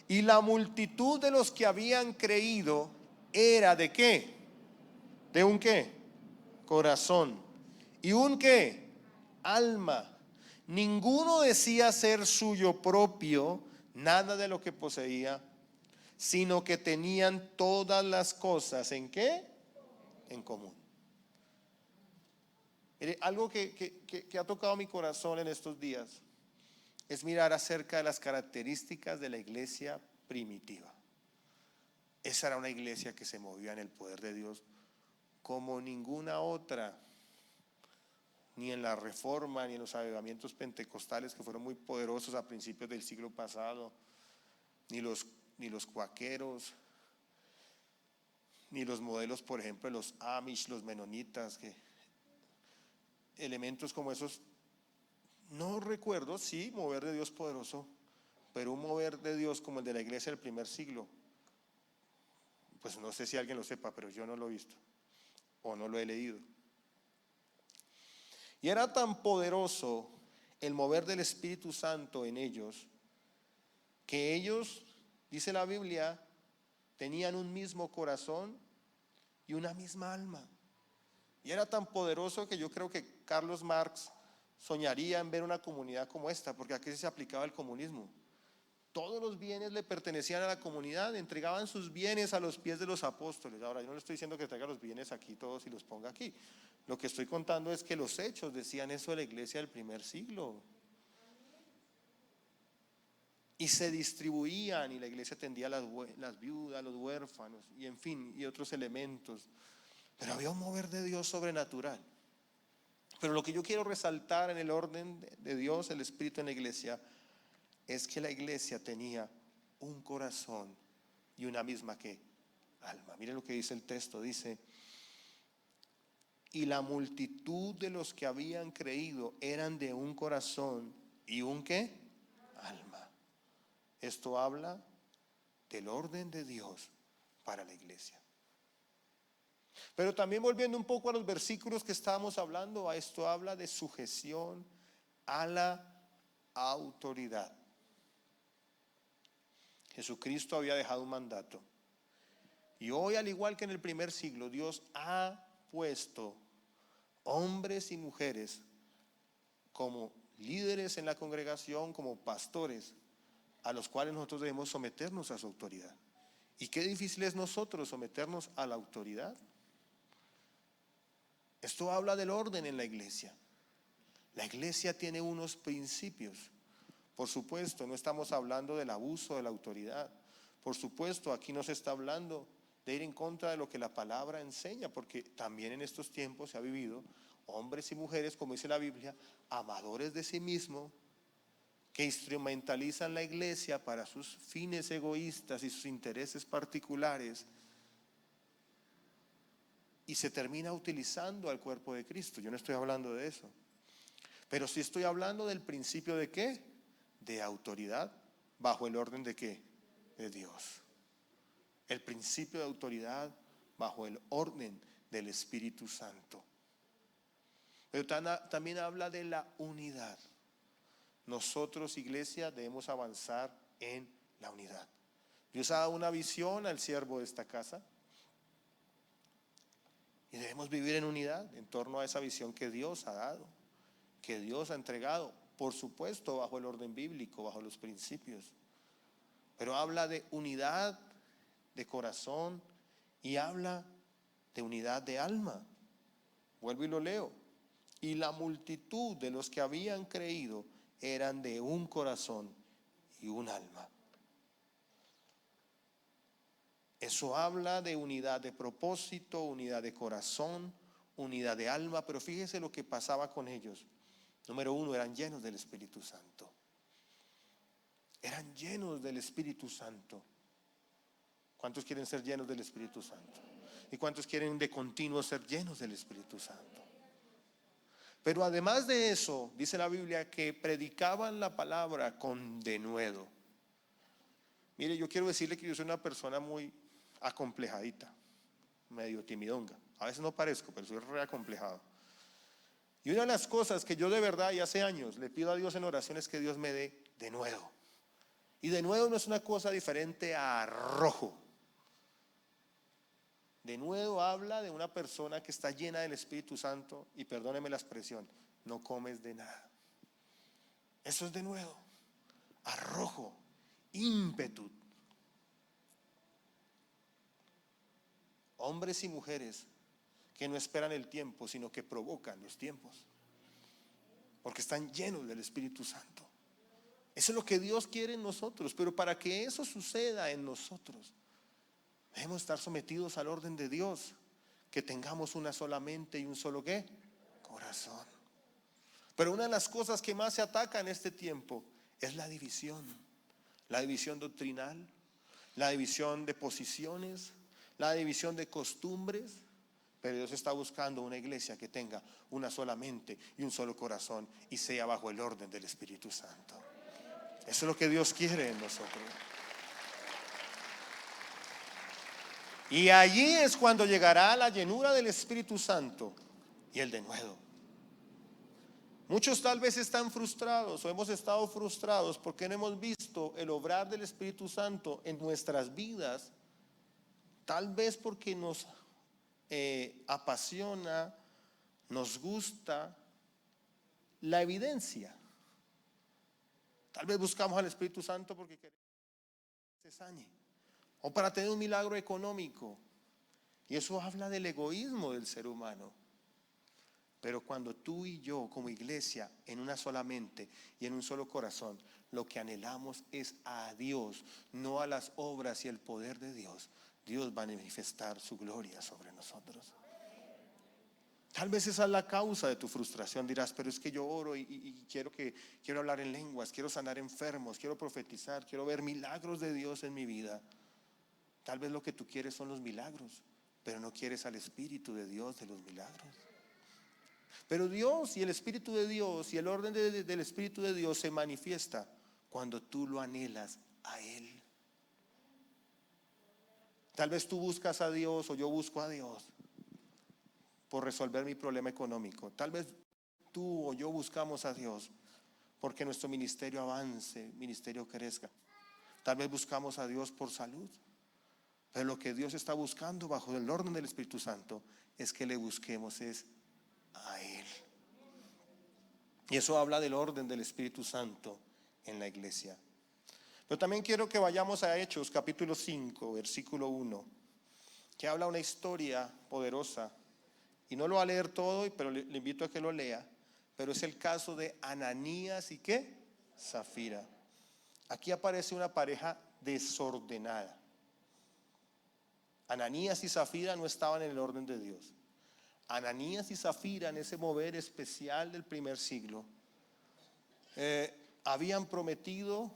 Y la multitud de los que habían creído era ¿de qué? ¿De un qué? Corazón. ¿Y un qué? Alma. Ninguno decía ser suyo propio nada de lo que poseía, sino que tenían todas las cosas ¿en qué? En común. Mire, algo que ha tocado mi corazón en estos días es mirar acerca de las características de la iglesia primitiva. Esa era una iglesia que se movía en el poder de Dios como ninguna otra, ni en la Reforma, ni en los avivamientos pentecostales que fueron muy poderosos a principios del siglo pasado, ni los cuaqueros, ni los modelos, por ejemplo, de los Amish, los menonitas, que elementos como esos. No recuerdo, sí, mover de Dios poderoso, pero un mover de Dios como el de la iglesia del primer siglo, pues no sé si alguien lo sepa, pero yo no lo he visto o no lo he leído. Y era tan poderoso el mover del Espíritu Santo en ellos, que ellos, dice la Biblia, tenían un mismo corazón y una misma alma. Y era tan poderoso que yo creo que Carlos Marx soñaría en ver una comunidad como esta, porque aquí se aplicaba el comunismo. Todos los bienes le pertenecían a la comunidad, entregaban sus bienes a los pies de los apóstoles. Ahora, yo no le estoy diciendo que traiga los bienes aquí todos y los ponga aquí. Lo que estoy contando es que los hechos decían eso de la iglesia del primer siglo. Y se distribuían, y la iglesia atendía a las viudas, los huérfanos, y en fin, y otros elementos. Pero había un mover de Dios sobrenatural. Pero lo que yo quiero resaltar en el orden de Dios, el Espíritu en la iglesia, es que la iglesia tenía un corazón y una misma ¿qué? Alma. Miren lo que dice el texto, dice: y la multitud de los que habían creído eran de un corazón y un ¿qué? Alma. Esto habla del orden de Dios para la iglesia. Pero también volviendo un poco a los versículos que estábamos hablando, a esto habla de sujeción a la autoridad. Jesucristo había dejado un mandato. Y hoy, al igual que en el primer siglo, Dios ha puesto hombres y mujeres como líderes en la congregación, como pastores, a los cuales nosotros debemos someternos a su autoridad. Y qué difícil es nosotros someternos a la autoridad. Esto habla del orden en la iglesia. La iglesia tiene unos principios. Por supuesto, no estamos hablando del abuso de la autoridad. Por supuesto, aquí no se está hablando de ir en contra de lo que la palabra enseña, porque también en estos tiempos se ha vivido hombres y mujeres, como dice la Biblia, amadores de sí mismos, que instrumentalizan la iglesia para sus fines egoístas y sus intereses particulares, y se termina utilizando al cuerpo de Cristo. Yo no estoy hablando de eso, pero sí estoy hablando del principio de ¿qué? De autoridad bajo el orden de ¿qué? De Dios. El principio de autoridad bajo el orden del Espíritu Santo. Pero también habla de la unidad. Nosotros, iglesia, debemos avanzar en la unidad. Dios ha dado una visión al siervo de esta casa y debemos vivir en unidad en torno a esa visión que Dios ha dado, que Dios ha entregado, por supuesto bajo el orden bíblico, bajo los principios. Pero habla de unidad de corazón y habla de unidad de alma. Vuelvo y lo leo. Y la multitud de los que habían creído eran de un corazón y un alma. Eso habla de unidad de propósito, unidad de corazón, unidad de alma. Pero fíjese lo que pasaba con ellos. Número uno, eran llenos del Espíritu Santo. Eran llenos del Espíritu Santo. ¿Cuántos quieren ser llenos del Espíritu Santo? ¿Y cuántos quieren de continuo ser llenos del Espíritu Santo? Pero además de eso, dice la Biblia que predicaban la palabra con denuedo. Mire, yo quiero decirle que yo soy una persona muy acomplejadita, medio timidonga. A veces no parezco, pero soy reacomplejado. Y una de las cosas que yo de verdad y hace años le pido a Dios en oración es que Dios me dé denuedo. Y denuedo no es una cosa diferente a arrojo. Denuedo habla de una persona que está llena del Espíritu Santo y, perdóneme la expresión, no comes de nada. Eso es denuedo. Arrojo, ímpetu. hombres y mujeres que no esperan el tiempo, sino que provocan los tiempos, porque están llenos del Espíritu Santo. Eso es lo que Dios quiere en nosotros, pero para que eso suceda en nosotros, debemos estar sometidos al orden de Dios, que tengamos una sola mente y un solo ¿qué? Corazón. Pero una de las cosas que más se ataca en este tiempo es la división doctrinal, la división de posiciones, la división de costumbres. Pero Dios está buscando una iglesia que tenga una sola mente y un solo corazón y sea bajo el orden del Espíritu Santo. Eso es lo que Dios quiere en nosotros. Y allí es cuando llegará la llenura del Espíritu Santo y el denuedo. Muchos tal vez están frustrados o hemos estado frustrados porque no hemos visto el obrar del Espíritu Santo en nuestras vidas. Tal vez porque nos apasiona, nos gusta la evidencia. Tal vez buscamos al Espíritu Santo porque queremos que se sane, o para tener un milagro económico. Y eso habla del egoísmo del ser humano. Pero cuando tú y yo como iglesia en una sola mente y en un solo corazón, lo que anhelamos es a Dios, no a las obras y el poder de Dios, Dios va a manifestar su gloria sobre nosotros. Tal vez esa es la causa de tu frustración. Dirás, pero es que yo oro y quiero hablar en lenguas, quiero sanar enfermos, quiero profetizar, quiero ver milagros de Dios en mi vida. Tal vez lo que tú quieres son los milagros, pero no quieres al Espíritu de Dios de los milagros. Pero Dios y el Espíritu de Dios y el orden del Espíritu de Dios se manifiesta cuando tú lo anhelas a Él. Tal vez tú buscas a Dios o yo busco a Dios por resolver mi problema económico. Tal vez tú o yo buscamos a Dios porque nuestro ministerio avance, ministerio crezca. Tal vez buscamos a Dios por salud. Pero lo que Dios está buscando bajo el orden del Espíritu Santo es que le busquemos es a Él. Y eso habla del orden del Espíritu Santo en la iglesia. Pero también quiero que vayamos a Hechos capítulo 5 versículo 1, que habla una historia poderosa. Y no lo va a leer todo, pero le invito a que lo lea. Pero es el caso de Ananías y ¿qué? Zafira. Aquí aparece una pareja desordenada. Ananías y Zafira no estaban en el orden de Dios. Ananías y Zafira, en ese mover especial del primer siglo, habían prometido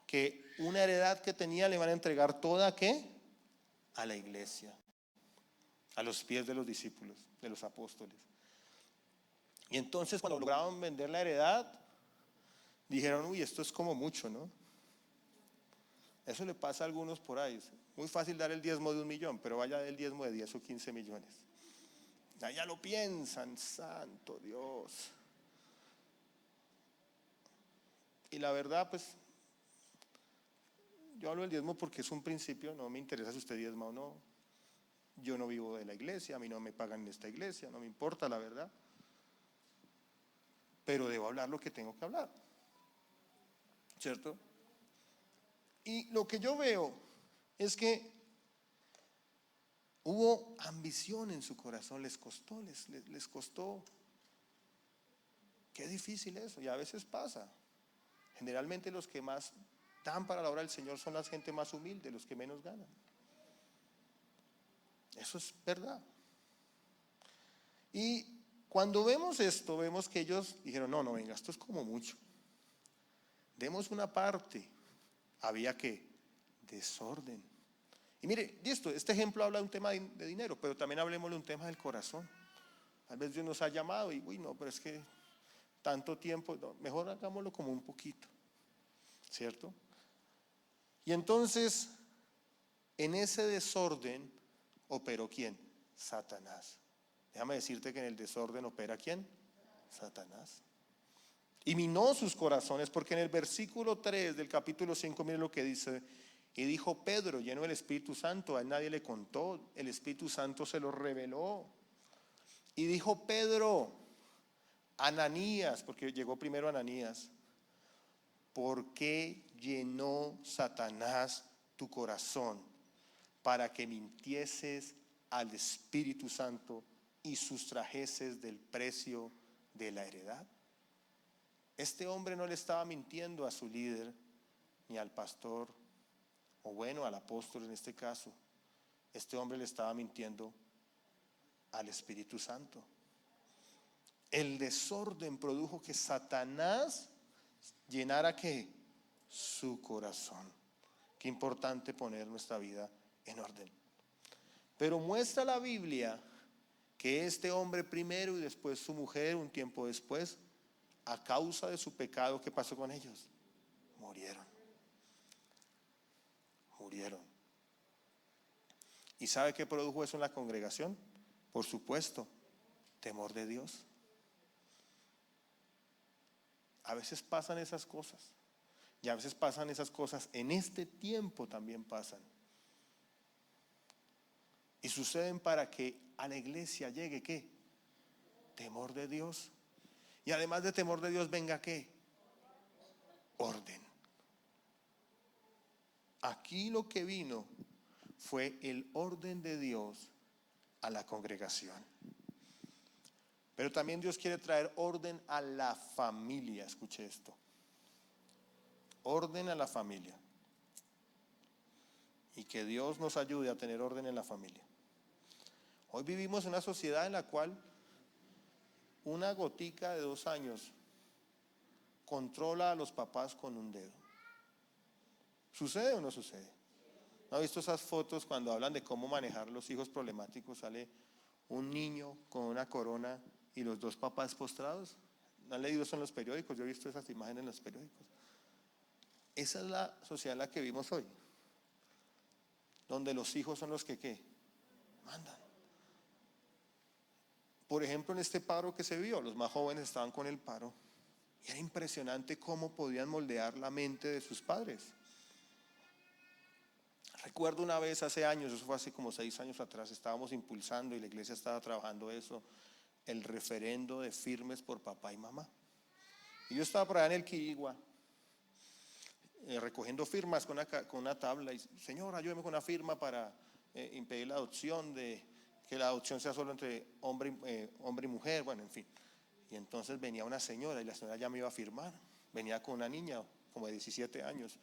que una heredad que tenían le iban a entregar toda ¿qué? A la iglesia, a los pies de los discípulos, de los apóstoles. Y entonces cuando lograron vender la heredad, dijeron, uy, esto es como mucho, ¿no? Eso le pasa a algunos por ahí. Muy fácil dar el diezmo de 1 millón, pero vaya del diezmo de 10 o 15 millones. Ya lo piensan, santo Dios. Y la verdad, pues, yo hablo del diezmo porque es un principio, no me interesa si usted diezma o no. Yo no vivo de la iglesia, a mí no me pagan en esta iglesia, no me importa la verdad. Pero debo hablar lo que tengo que hablar, ¿cierto? Y lo que yo veo es que hubo ambición en su corazón, les costó. Qué difícil eso, y a veces pasa. Generalmente los que más dan para la obra del Señor son la gente más humilde, los que menos ganan. Eso es verdad. Y cuando vemos esto, vemos que ellos dijeron, no, venga, esto es como mucho. Demos una parte. Había que desorden. Y mire, este ejemplo habla de un tema de dinero, pero también hablemos de un tema del corazón. Tal vez Dios nos ha llamado y, uy, no, pero es que tanto tiempo, no, mejor hagámoslo como un poquito, ¿cierto? Y entonces, en ese desorden, operó ¿quién? Satanás. Déjame decirte que en el desorden opera ¿quién? Satanás. Y minó sus corazones, porque en el versículo 3 del capítulo 5, miren lo que dice. Y dijo Pedro, lleno del Espíritu Santo, a él nadie le contó, el Espíritu Santo se lo reveló. Y dijo Pedro, Ananías, porque llegó primero Ananías, ¿por qué llenó Satanás tu corazón para que mintieses al Espíritu Santo y sustrajeses del precio de la heredad? Este hombre no le estaba mintiendo a su líder, ni al pastor, o bueno, al apóstol en este caso. Este hombre le estaba mintiendo al Espíritu Santo. El desorden produjo que Satanás llenara ¿qué? Su corazón. Qué importante poner nuestra vida en orden. Pero muestra la Biblia que este hombre primero y después su mujer, un tiempo después, a causa de su pecado, ¿qué pasó con ellos? Murieron. Murieron. ¿Y sabe qué produjo eso en la congregación? Por supuesto, temor de Dios. A veces pasan esas cosas. Y a veces pasan esas cosas, en este tiempo también pasan. Y suceden para que a la iglesia llegue ¿qué? Temor de Dios. Y además de temor de Dios venga ¿qué? Orden. Aquí lo que vino fue el orden de Dios a la congregación. Pero también Dios quiere traer orden a la familia. Escuche esto. Orden a la familia. Y que Dios nos ayude a tener orden en la familia. Hoy vivimos en una sociedad en la cual una gotica de 2 años controla a los papás con un dedo. ¿Sucede o no sucede? ¿No ha visto esas fotos cuando hablan de cómo manejar los hijos problemáticos? Sale un niño con una corona y los 2 papás postrados. ¿No han leído eso en los periódicos? Yo he visto esas imágenes en los periódicos. Esa es la sociedad en la que vivimos hoy, donde los hijos son los que ¿qué? Mandan. Por ejemplo, en este paro que se vio, los más jóvenes estaban con el paro y era impresionante cómo podían moldear la mente de sus padres. Recuerdo una vez hace años, eso fue hace como 6 años atrás, estábamos impulsando y la iglesia estaba trabajando eso, el referendo de firmes por papá y mamá. Y yo estaba por allá en el Quirigua, recogiendo firmas con una tabla y, Señor, ayúdeme con una firma para impedir la adopción, de que la adopción sea solo entre hombre y mujer, bueno, en fin. Y entonces venía una señora y la señora ya me iba a firmar, venía con una niña como de 17 años.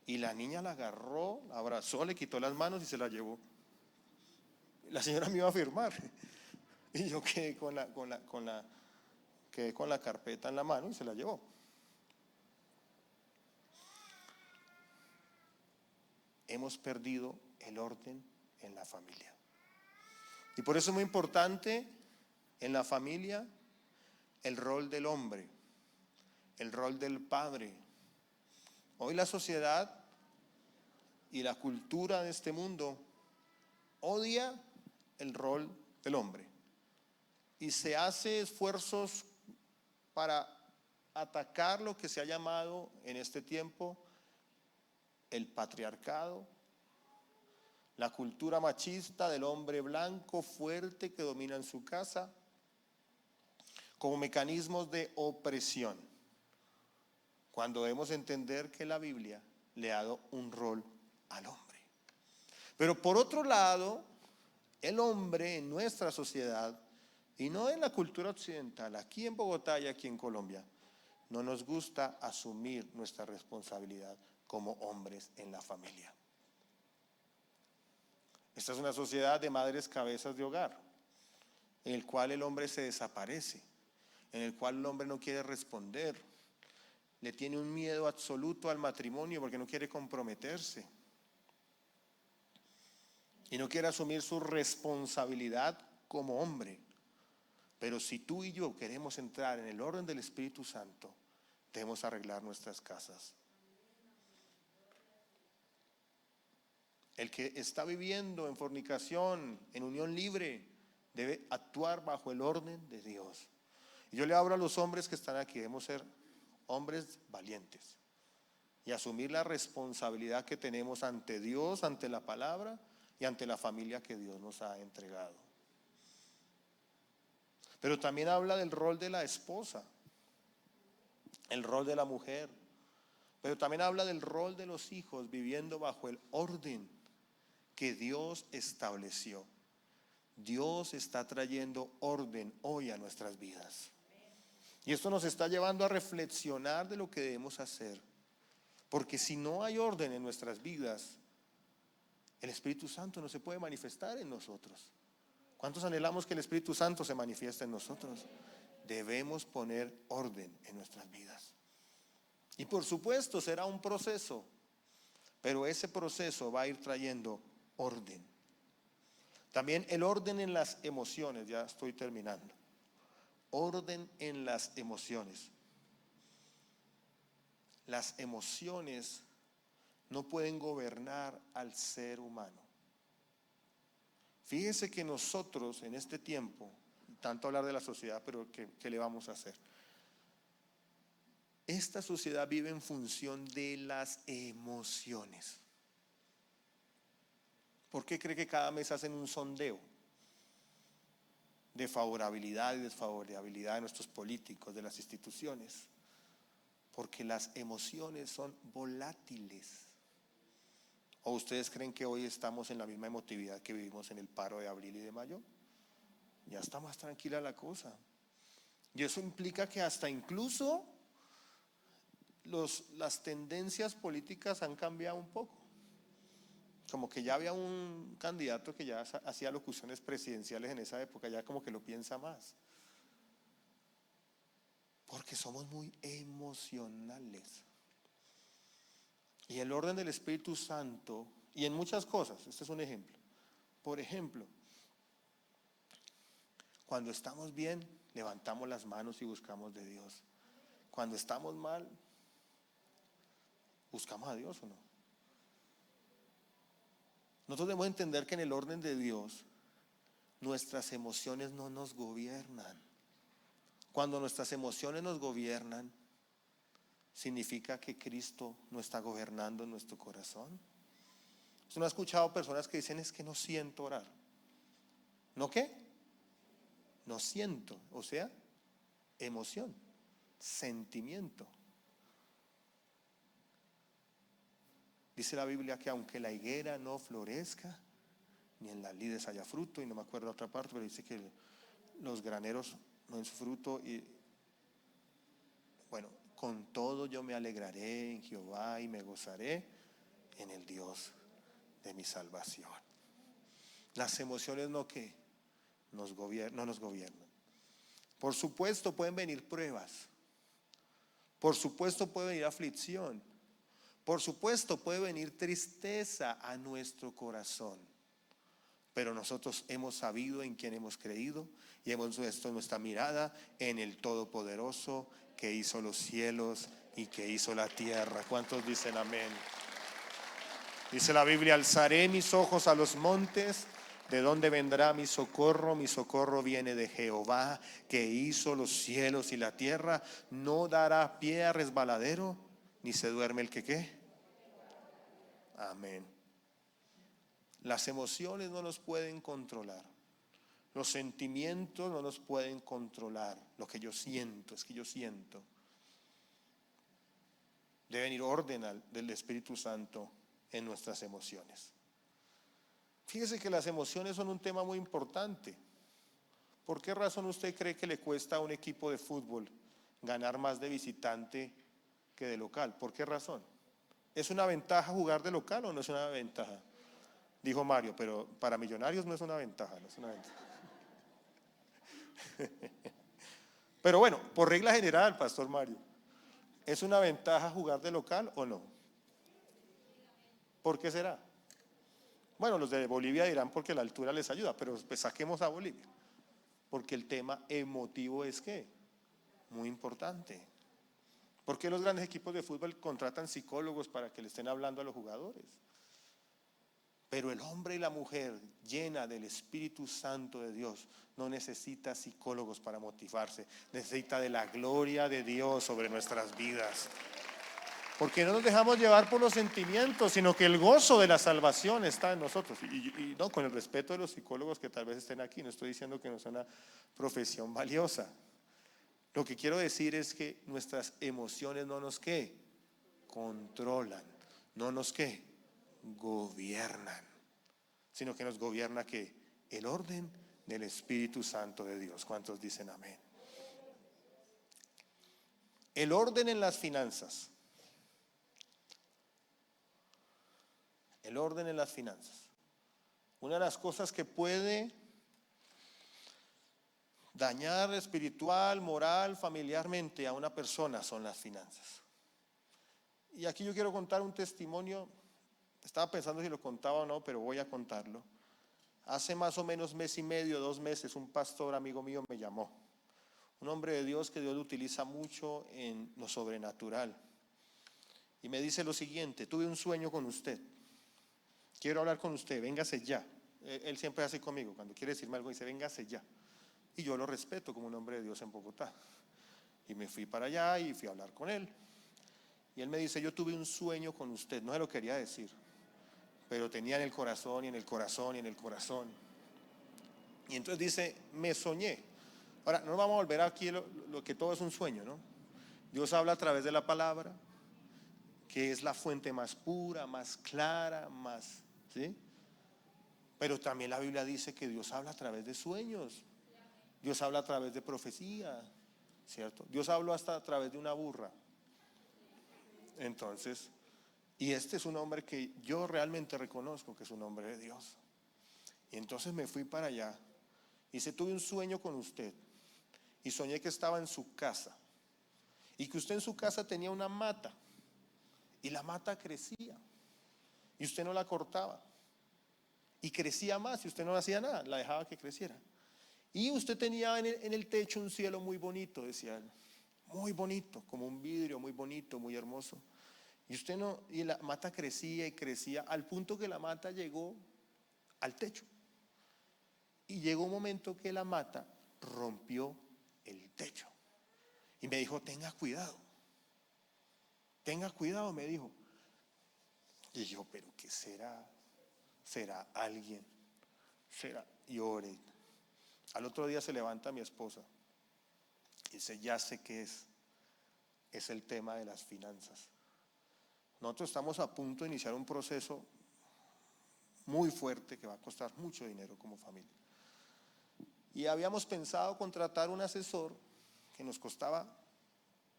Y la niña la agarró, la abrazó, le quitó las manos y se la llevó. La señora me iba a firmar. Y yo quedé quedé con la carpeta en la mano y se la llevó. Hemos perdido el orden en la familia. Y por eso es muy importante en la familia el rol del hombre, el rol del padre. Hoy la sociedad y la cultura de este mundo odia el rol del hombre y se hace esfuerzos para atacar lo que se ha llamado en este tiempo el patriarcado, la cultura machista del hombre blanco fuerte que domina en su casa, como mecanismos de opresión, cuando debemos entender que la Biblia le ha dado un rol al hombre. Pero por otro lado, el hombre en nuestra sociedad, y no en la cultura occidental, aquí en Bogotá y aquí en Colombia, no nos gusta asumir nuestra responsabilidad como hombres en la familia. Esta es una sociedad de madres cabezas de hogar, en el cual el hombre se desaparece, en el cual el hombre no quiere responder, le tiene un miedo absoluto al matrimonio porque no quiere comprometerse y no quiere asumir su responsabilidad como hombre. Pero si tú y yo queremos entrar en el orden del Espíritu Santo, debemos arreglar nuestras casas. El que está viviendo en fornicación, en unión libre, debe actuar bajo el orden de Dios. Y yo le hablo a los hombres que están aquí, debemos ser hombres valientes y asumir la responsabilidad que tenemos ante Dios, ante la palabra y ante la familia que Dios nos ha entregado. Pero también habla del rol de la esposa, el rol de la mujer, pero también habla del rol de los hijos viviendo bajo el orden que Dios estableció. Dios está trayendo orden hoy a nuestras vidas. Y esto nos está llevando a reflexionar de lo que debemos hacer. Porque si no hay orden en nuestras vidas, el Espíritu Santo no se puede manifestar en nosotros. ¿Cuántos anhelamos que el Espíritu Santo se manifieste en nosotros? Debemos poner orden en nuestras vidas. Y por supuesto será un proceso, pero ese proceso va a ir trayendo orden. También el orden en las emociones, ya estoy terminando. Orden en las emociones. Las emociones no pueden gobernar al ser humano. Fíjense que nosotros en este tiempo, tanto hablar de la sociedad, pero ¿qué le vamos a hacer? Esta sociedad vive en función de las emociones. ¿Por qué cree que cada mes hacen un sondeo de favorabilidad y desfavorabilidad de nuestros políticos, de las instituciones? Porque las emociones son volátiles. ¿O ustedes creen que hoy estamos en la misma emotividad que vivimos en el paro de abril y de mayo? Ya está más tranquila la cosa. Y eso implica que hasta incluso las tendencias políticas han cambiado un poco. Como que ya había un candidato que ya hacía locuciones presidenciales en esa época, ya como que lo piensa más. Porque somos muy emocionales. Y el orden del Espíritu Santo, y en muchas cosas, este es un ejemplo. Por ejemplo, cuando estamos bien, levantamos las manos y buscamos de Dios. Cuando estamos mal, ¿buscamos a Dios o no? Nosotros debemos entender que en el orden de Dios, nuestras emociones no nos gobiernan. Cuando nuestras emociones nos gobiernan, significa que Cristo no está gobernando en nuestro corazón. ¿Usted no ha escuchado personas que dicen es que no siento orar? ¿No qué? No siento, o sea, emoción, sentimiento. Dice la Biblia que aunque la higuera no florezca, ni en las lides haya fruto, y no me acuerdo de otra parte, pero dice que los graneros no en su fruto, y bueno, con todo yo me alegraré en Jehová y me gozaré en el Dios de mi salvación. Las emociones no que no nos gobiernan. Por supuesto pueden venir pruebas, por supuesto puede venir aflicción, por supuesto puede venir tristeza a nuestro corazón, pero nosotros hemos sabido en quién hemos creído y hemos puesto nuestra mirada en el Todopoderoso que hizo los cielos y que hizo la tierra. ¿Cuántos dicen amén? Dice la Biblia, alzaré mis ojos a los montes, ¿de dónde vendrá mi socorro? Mi socorro viene de Jehová, que hizo los cielos y la tierra. No dará pie a resbaladero, ni se duerme el que ¿qué? Amén. Las emociones no nos pueden controlar. Los sentimientos no nos pueden controlar. Lo que yo siento, es que yo siento. Debe venir orden del Espíritu Santo en nuestras emociones. Fíjese que las emociones son un tema muy importante. ¿Por qué razón usted cree que le cuesta a un equipo de fútbol ganar más de visitante que de local? ¿Por qué razón? ¿Es una ventaja jugar de local o no es una ventaja? Dijo Mario, pero para Millonarios no es una ventaja, no es una ventaja. Pero bueno, por regla general, Pastor Mario, ¿es una ventaja jugar de local o no? ¿Por qué será? Bueno, los de Bolivia dirán porque la altura les ayuda, pero pues saquemos a Bolivia. Porque el tema emotivo es ¿qué? Muy importante. ¿Por qué los grandes equipos de fútbol contratan psicólogos para que le estén hablando a los jugadores? Pero el hombre y la mujer llena del Espíritu Santo de Dios no necesita psicólogos para motivarse, necesita de la gloria de Dios sobre nuestras vidas. Porque no nos dejamos llevar por los sentimientos, sino que el gozo de la salvación está en nosotros. Y no, con el respeto de los psicólogos que tal vez estén aquí, no estoy diciendo que no sea una profesión valiosa. Lo que quiero decir es que nuestras emociones no nos ¿qué? Controlan, no nos ¿qué? Gobiernan. sino que nos gobierna que el orden del Espíritu Santo de Dios. ¿Cuántos dicen amén? El orden en las finanzas. El orden en las finanzas. Una de las cosas que puede dañar espiritual, moral, familiarmente a una persona son las finanzas. Y aquí yo quiero contar un testimonio. Estaba pensando si lo contaba o no, pero voy a contarlo. Hace más o menos mes y medio, 2 meses, un pastor amigo mío me llamó. Un hombre de Dios que Dios lo utiliza mucho en lo sobrenatural. Y me dice lo siguiente: tuve un sueño con usted. Quiero hablar con usted, véngase ya. Él siempre hace conmigo, cuando quiere decirme algo dice, véngase ya. Y yo lo respeto como un hombre de Dios en Bogotá. Y me fui para allá y fui a hablar con él. Y él me dice, yo tuve un sueño con usted. No se lo quería decir, pero tenía en el corazón y en el corazón y en el corazón. Y entonces dice, me soñé. Ahora, no vamos a volver aquí lo que todo es un sueño, ¿no? Dios habla a través de la palabra, que es la fuente más pura, más clara, más, ¿sí? Pero también la Biblia dice que Dios habla a través de sueños. Dios habla a través de profecía, ¿cierto? Dios habló hasta a través de una burra. Entonces, y este es un hombre que yo realmente reconozco que es un hombre de Dios. Y entonces me fui para allá y dice, tuve un sueño con usted y soñé que estaba en su casa y que usted en su casa tenía una mata y la mata crecía y usted no la cortaba y crecía más y usted no hacía nada, la dejaba que creciera. Y usted tenía en el techo un cielo muy bonito, decía él, muy bonito, como un vidrio muy bonito, muy hermoso. Y usted no, y la mata crecía y crecía al punto que la mata llegó al techo. Y llegó un momento que la mata rompió el techo. Y me dijo, tenga cuidado, me dijo. Y yo, pero ¿qué será? ¿Será alguien? ¿Será? Y oré. Al otro día se levanta mi esposa y dice, ya sé qué es el tema de las finanzas. Nosotros estamos a punto de iniciar un proceso muy fuerte que va a costar mucho dinero como familia. Y habíamos pensado contratar un asesor que nos costaba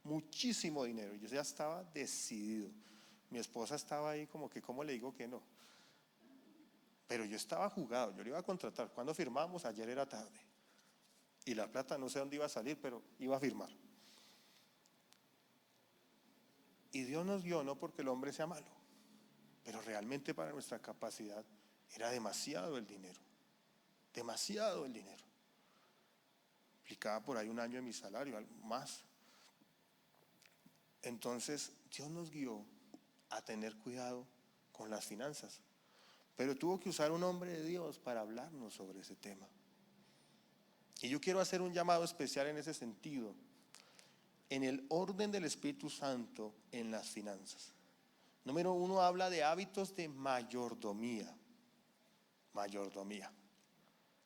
muchísimo dinero. Yo ya estaba decidido. Mi esposa estaba ahí como que, ¿cómo le digo que no? Pero yo estaba jugado, yo lo iba a contratar. Cuando firmamos, ayer era tarde. Y la plata no sé dónde iba a salir, pero iba a firmar. Y Dios nos dio, no porque el hombre sea malo, pero realmente para nuestra capacidad era demasiado el dinero. Demasiado el dinero. Implicaba por ahí un año de mi salario, algo más. Entonces Dios nos guió a tener cuidado con las finanzas. Pero tuvo que usar un hombre de Dios para hablarnos sobre ese tema. Y yo quiero hacer un llamado especial en ese sentido, en el orden del Espíritu Santo en las finanzas. Número 1 habla de hábitos de mayordomía. Mayordomía.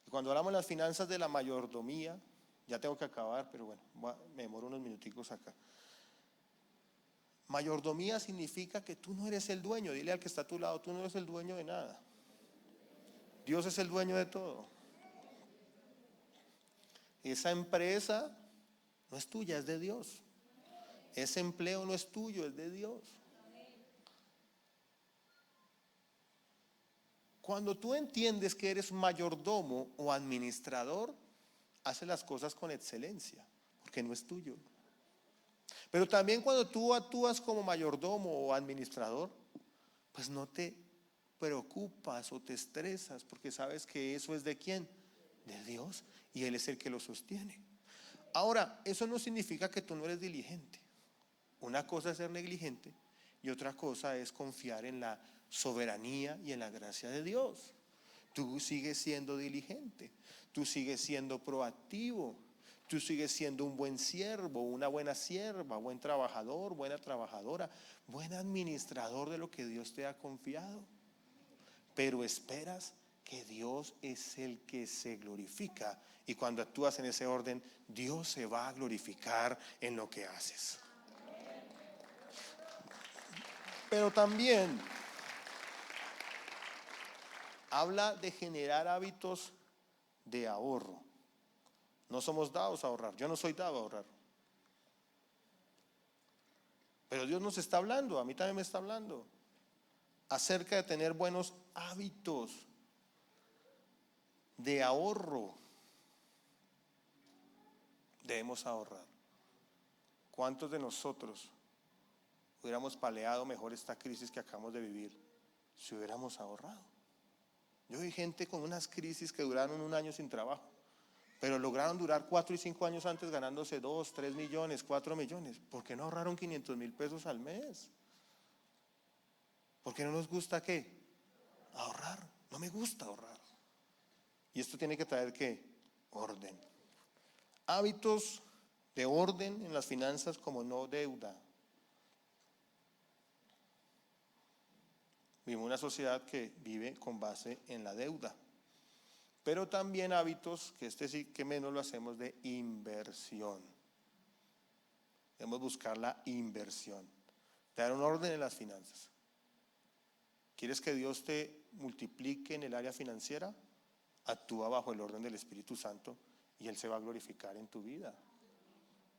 Y cuando hablamos de las finanzas de la mayordomía, ya tengo que acabar, pero bueno, me demoro unos minuticos acá. Mayordomía significa que tú no eres el dueño. Dile al que está a tu lado, tú no eres el dueño de nada. Dios es el dueño de todo. Esa empresa no es tuya, es de Dios. Ese empleo no es tuyo, es de Dios. Cuando tú entiendes que eres mayordomo o administrador, haces las cosas con excelencia, porque no es tuyo. Pero también cuando tú actúas como mayordomo o administrador, pues no te preocupas o te estresas, porque sabes que eso es ¿de quién? De Dios, y Él es el que lo sostiene. Ahora, eso no significa que tú no eres diligente. Una cosa es ser negligente y otra cosa es confiar en la soberanía y en la gracia de Dios. Tú sigues siendo diligente, tú sigues siendo proactivo, tú sigues siendo un buen siervo, una buena sierva, buen trabajador, buena trabajadora, buen administrador de lo que Dios te ha confiado. Pero esperas que Dios es el que se glorifica, y cuando actúas en ese orden, Dios se va a glorificar en lo que haces. Pero también habla de generar hábitos de ahorro. No somos dados a ahorrar. Yo no soy dado a ahorrar. Pero Dios nos está hablando, a mí también me está hablando, acerca de tener buenos hábitos de ahorro. Debemos ahorrar. ¿Cuántos de nosotros hubiéramos paleado mejor esta crisis que acabamos de vivir si hubiéramos ahorrado? Yo vi gente con unas crisis que duraron un año sin trabajo, pero lograron durar 4 y 5 años antes ganándose 2, 3 millones, 4 millones. ¿Por qué no ahorraron 500,000 pesos al mes? ¿Por qué no nos gusta qué? Ahorrar. No me gusta ahorrar. Y esto tiene que traer ¿qué? Orden. Hábitos de orden en las finanzas como no deuda. Vivimos una sociedad que vive con base en la deuda. Pero también hábitos, que este sí que menos lo hacemos, de inversión. Debemos buscar la inversión. Dar un orden en las finanzas. ¿Quieres que Dios te multiplique en el área financiera? Actúa bajo el orden del Espíritu Santo y Él se va a glorificar en tu vida.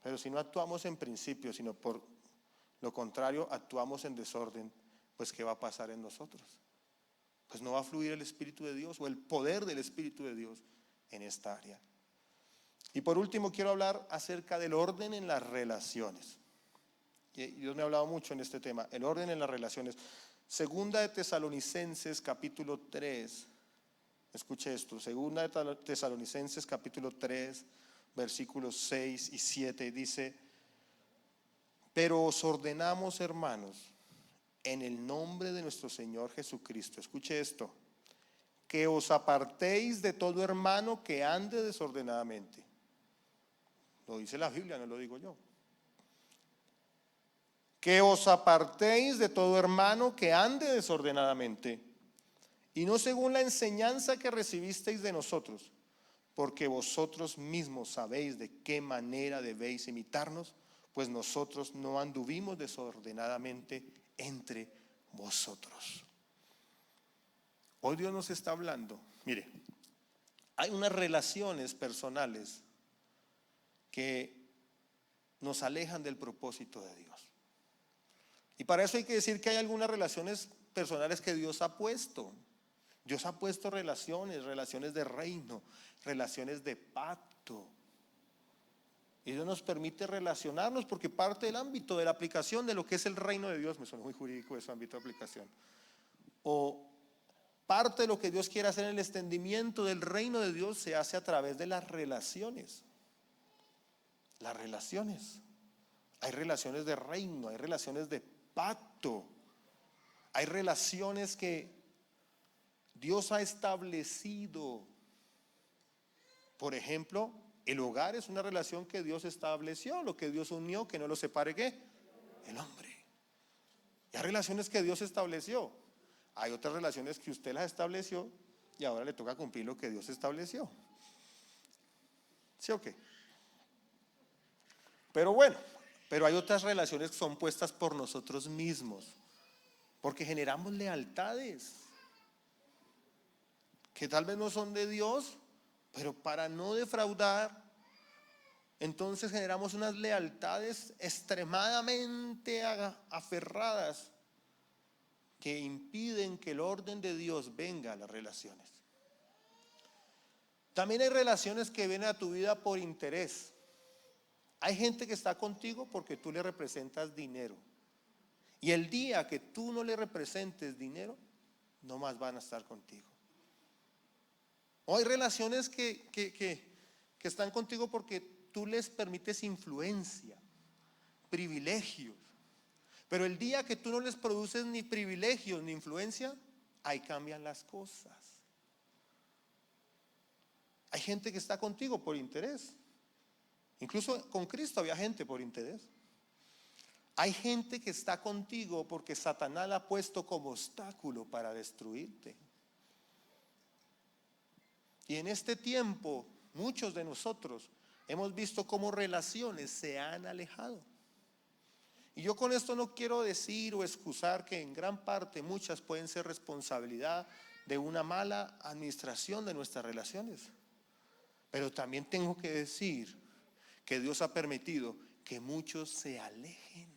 Pero si no actuamos en principio, sino por lo contrario, actuamos en desorden, pues ¿qué va a pasar en nosotros? Pues no va a fluir el Espíritu de Dios o el poder del Espíritu de Dios en esta área. Y por último quiero hablar acerca del orden en las relaciones. Y Dios me ha hablado mucho en este tema, el orden en las relaciones. Segunda de Tesalonicenses capítulo 3, escuche esto, segunda de Tesalonicenses capítulo 3, versículos 6 y 7 dice: pero os ordenamos, hermanos, en el nombre de nuestro Señor Jesucristo, escuche esto, que os apartéis de todo hermano que ande desordenadamente. Lo dice la Biblia, no lo digo yo. Que os apartéis de todo hermano que ande desordenadamente, y no según la enseñanza que recibisteis de nosotros, porque vosotros mismos sabéis de qué manera debéis imitarnos, pues nosotros no anduvimos desordenadamente entre vosotros. Hoy Dios nos está hablando. Mire, hay unas relaciones personales que nos alejan del propósito de Dios. Y para eso hay que decir que hay algunas relaciones personales que Dios ha puesto. Dios ha puesto relaciones de reino, relaciones de pacto. Y Dios nos permite relacionarnos porque parte del ámbito de la aplicación de lo que es el reino de Dios, me suena muy jurídico ese ámbito de aplicación, o parte de lo que Dios quiere hacer en el extendimiento del reino de Dios se hace a través de las relaciones. Las relaciones. Hay relaciones de reino, hay relaciones de pacto, hay relaciones que Dios ha establecido. Por ejemplo, el hogar es una relación que Dios estableció, lo que Dios unió, que no lo separe ¿qué? El hombre. Y hay relaciones que Dios estableció. Hay otras relaciones que usted las estableció y ahora le toca cumplir lo que Dios estableció. ¿Sí o qué? Pero bueno, pero hay otras relaciones que son puestas por nosotros mismos, porque generamos lealtades que tal vez no son de Dios, pero para no defraudar, entonces generamos unas lealtades extremadamente aferradas que impiden que el orden de Dios venga a las relaciones. También hay relaciones que vienen a tu vida por interés. Hay gente que está contigo porque tú le representas dinero. Y el día que tú no le representes dinero, no más van a estar contigo. O hay relaciones que están contigo porque tú les permites influencia, privilegios. Pero el día que tú no les produces ni privilegios ni influencia, ahí cambian las cosas. Hay gente que está contigo por interés. Incluso con Cristo había gente por interés. Hay gente que está contigo porque Satanás la ha puesto como obstáculo para destruirte. Y en este tiempo, muchos de nosotros hemos visto cómo relaciones se han alejado. Y yo con esto no quiero decir o excusar que en gran parte muchas pueden ser responsabilidad de una mala administración de nuestras relaciones. Pero también tengo que decir que Dios ha permitido que muchos se alejen.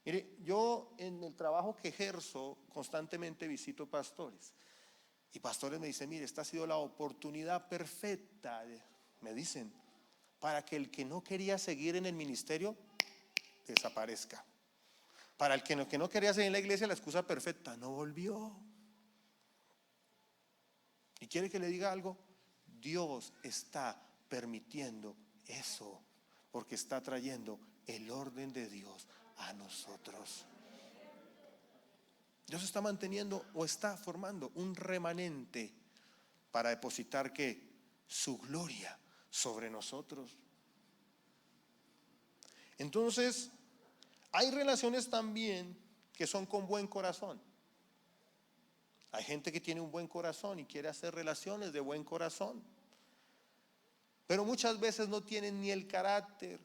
Mire, yo en el trabajo que ejerzo constantemente visito pastores. Y pastores me dicen, mire, esta ha sido la oportunidad perfecta, me dicen, para que el que no quería seguir en el ministerio desaparezca. Para el que no quería seguir en la iglesia, la excusa perfecta, no volvió. ¿Y quiere que le diga algo? Dios está permitiendo eso, porque está trayendo el orden de Dios a nosotros. Dios está manteniendo o está formando un remanente para depositar ¿qué? Su gloria sobre nosotros. Entonces, hay relaciones también que son con buen corazón. Hay gente que tiene un buen corazón y quiere hacer relaciones de buen corazón, pero muchas veces no tienen ni el carácter,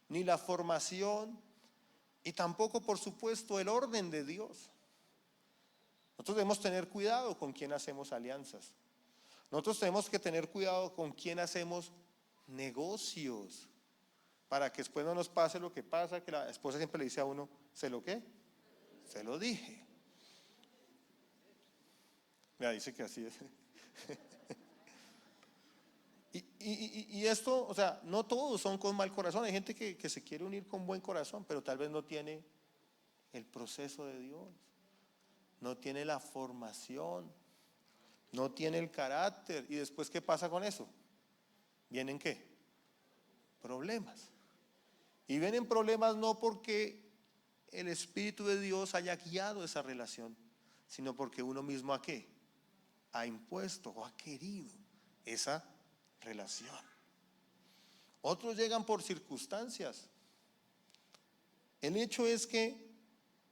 ni la formación, y tampoco, por supuesto, el orden de Dios. Nosotros debemos tener cuidado con quién hacemos alianzas. Nosotros tenemos que tener cuidado con quién hacemos negocios, para que después no nos pase lo que pasa, que la esposa siempre le dice a uno, ¿se lo qué? Se lo dije. Mira, dice que así es. Y esto, o sea, no todos son con mal corazón. Hay gente que se quiere unir con buen corazón, pero tal vez no tiene el proceso de Dios, no tiene la formación, no tiene el carácter. ¿Y después qué pasa con eso? ¿Vienen qué? Problemas. Y vienen problemas no porque el Espíritu de Dios haya guiado esa relación, sino porque uno mismo ¿a qué? Ha impuesto o ha querido esa relación. Otros llegan por circunstancias. El hecho es que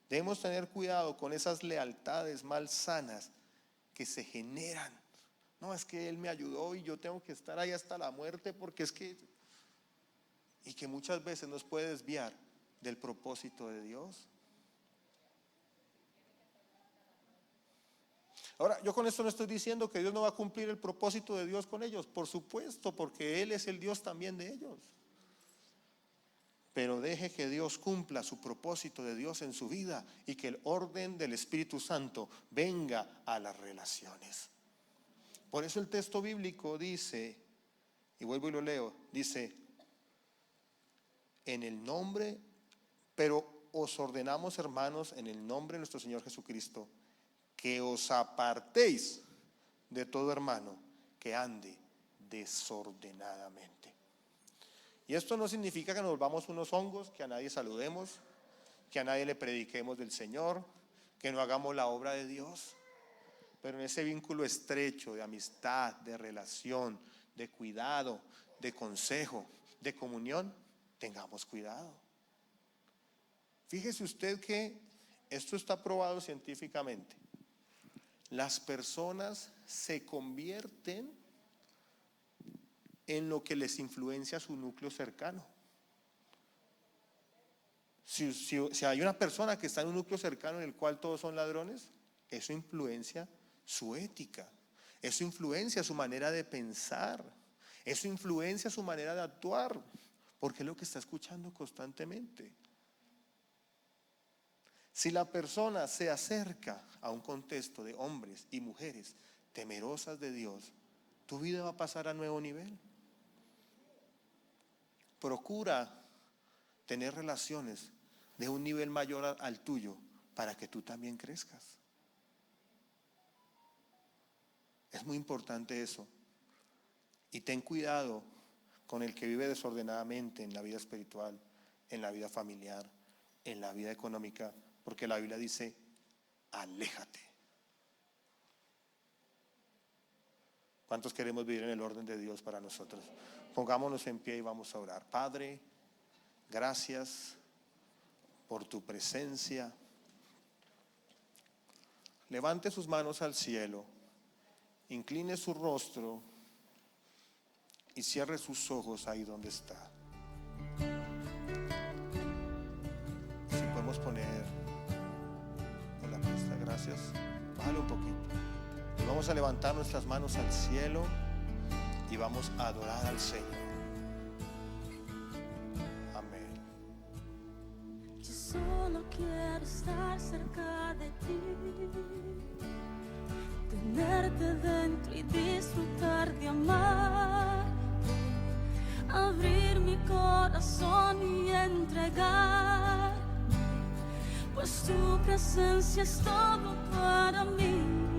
debemos tener cuidado con esas lealtades malsanas que se generan. No, es que él me ayudó y yo tengo que estar ahí hasta la muerte porque es que... Y que muchas veces nos puede desviar del propósito de Dios. Ahora, yo con esto no estoy diciendo que Dios no va a cumplir el propósito de Dios con ellos, por supuesto, porque Él es el Dios también de ellos. Pero deje que Dios cumpla su propósito de Dios en su vida y que el orden del Espíritu Santo venga a las relaciones. Por eso el texto bíblico dice, y vuelvo y lo leo, dice, en el nombre, pero os ordenamos, hermanos, en el nombre de nuestro Señor Jesucristo, que os apartéis de todo hermano que ande desordenadamente. Y esto no significa que nos volvamos unos hongos, que a nadie saludemos, que a nadie le prediquemos del Señor, que no hagamos la obra de Dios, pero en ese vínculo estrecho de amistad, de relación, de cuidado, de consejo, de comunión, tengamos cuidado. Fíjese usted que esto está probado científicamente. Las personas se convierten en lo que les influencia su núcleo cercano. Si hay una persona que está en un núcleo cercano en el cual todos son ladrones, eso influencia su ética, eso influencia su manera de pensar, eso influencia su manera de actuar, porque es lo que está escuchando constantemente. Si la persona se acerca a un contexto de hombres y mujeres temerosas de Dios, tu vida va a pasar a nuevo nivel. Procura tener relaciones de un nivel mayor al tuyo para que tú también crezcas. Es muy importante eso. Y ten cuidado con el que vive desordenadamente en la vida espiritual, en la vida familiar, en la vida económica, porque la Biblia dice, aléjate. ¿Cuántos queremos vivir en el orden de Dios para nosotros? Pongámonos en pie y vamos a orar. Padre, gracias por tu presencia. Levante sus manos al cielo, incline su rostro y cierre sus ojos ahí donde está. Si podemos poner en la pista, gracias. Bájale un poquito. vamos a levantar nuestras manos al cielo y vamos a adorar al Señor. Amén. Yo solo quiero estar cerca de ti, tenerte dentro y disfrutar de amar, abrir mi corazón y entregar, pues tu presencia es todo para mí.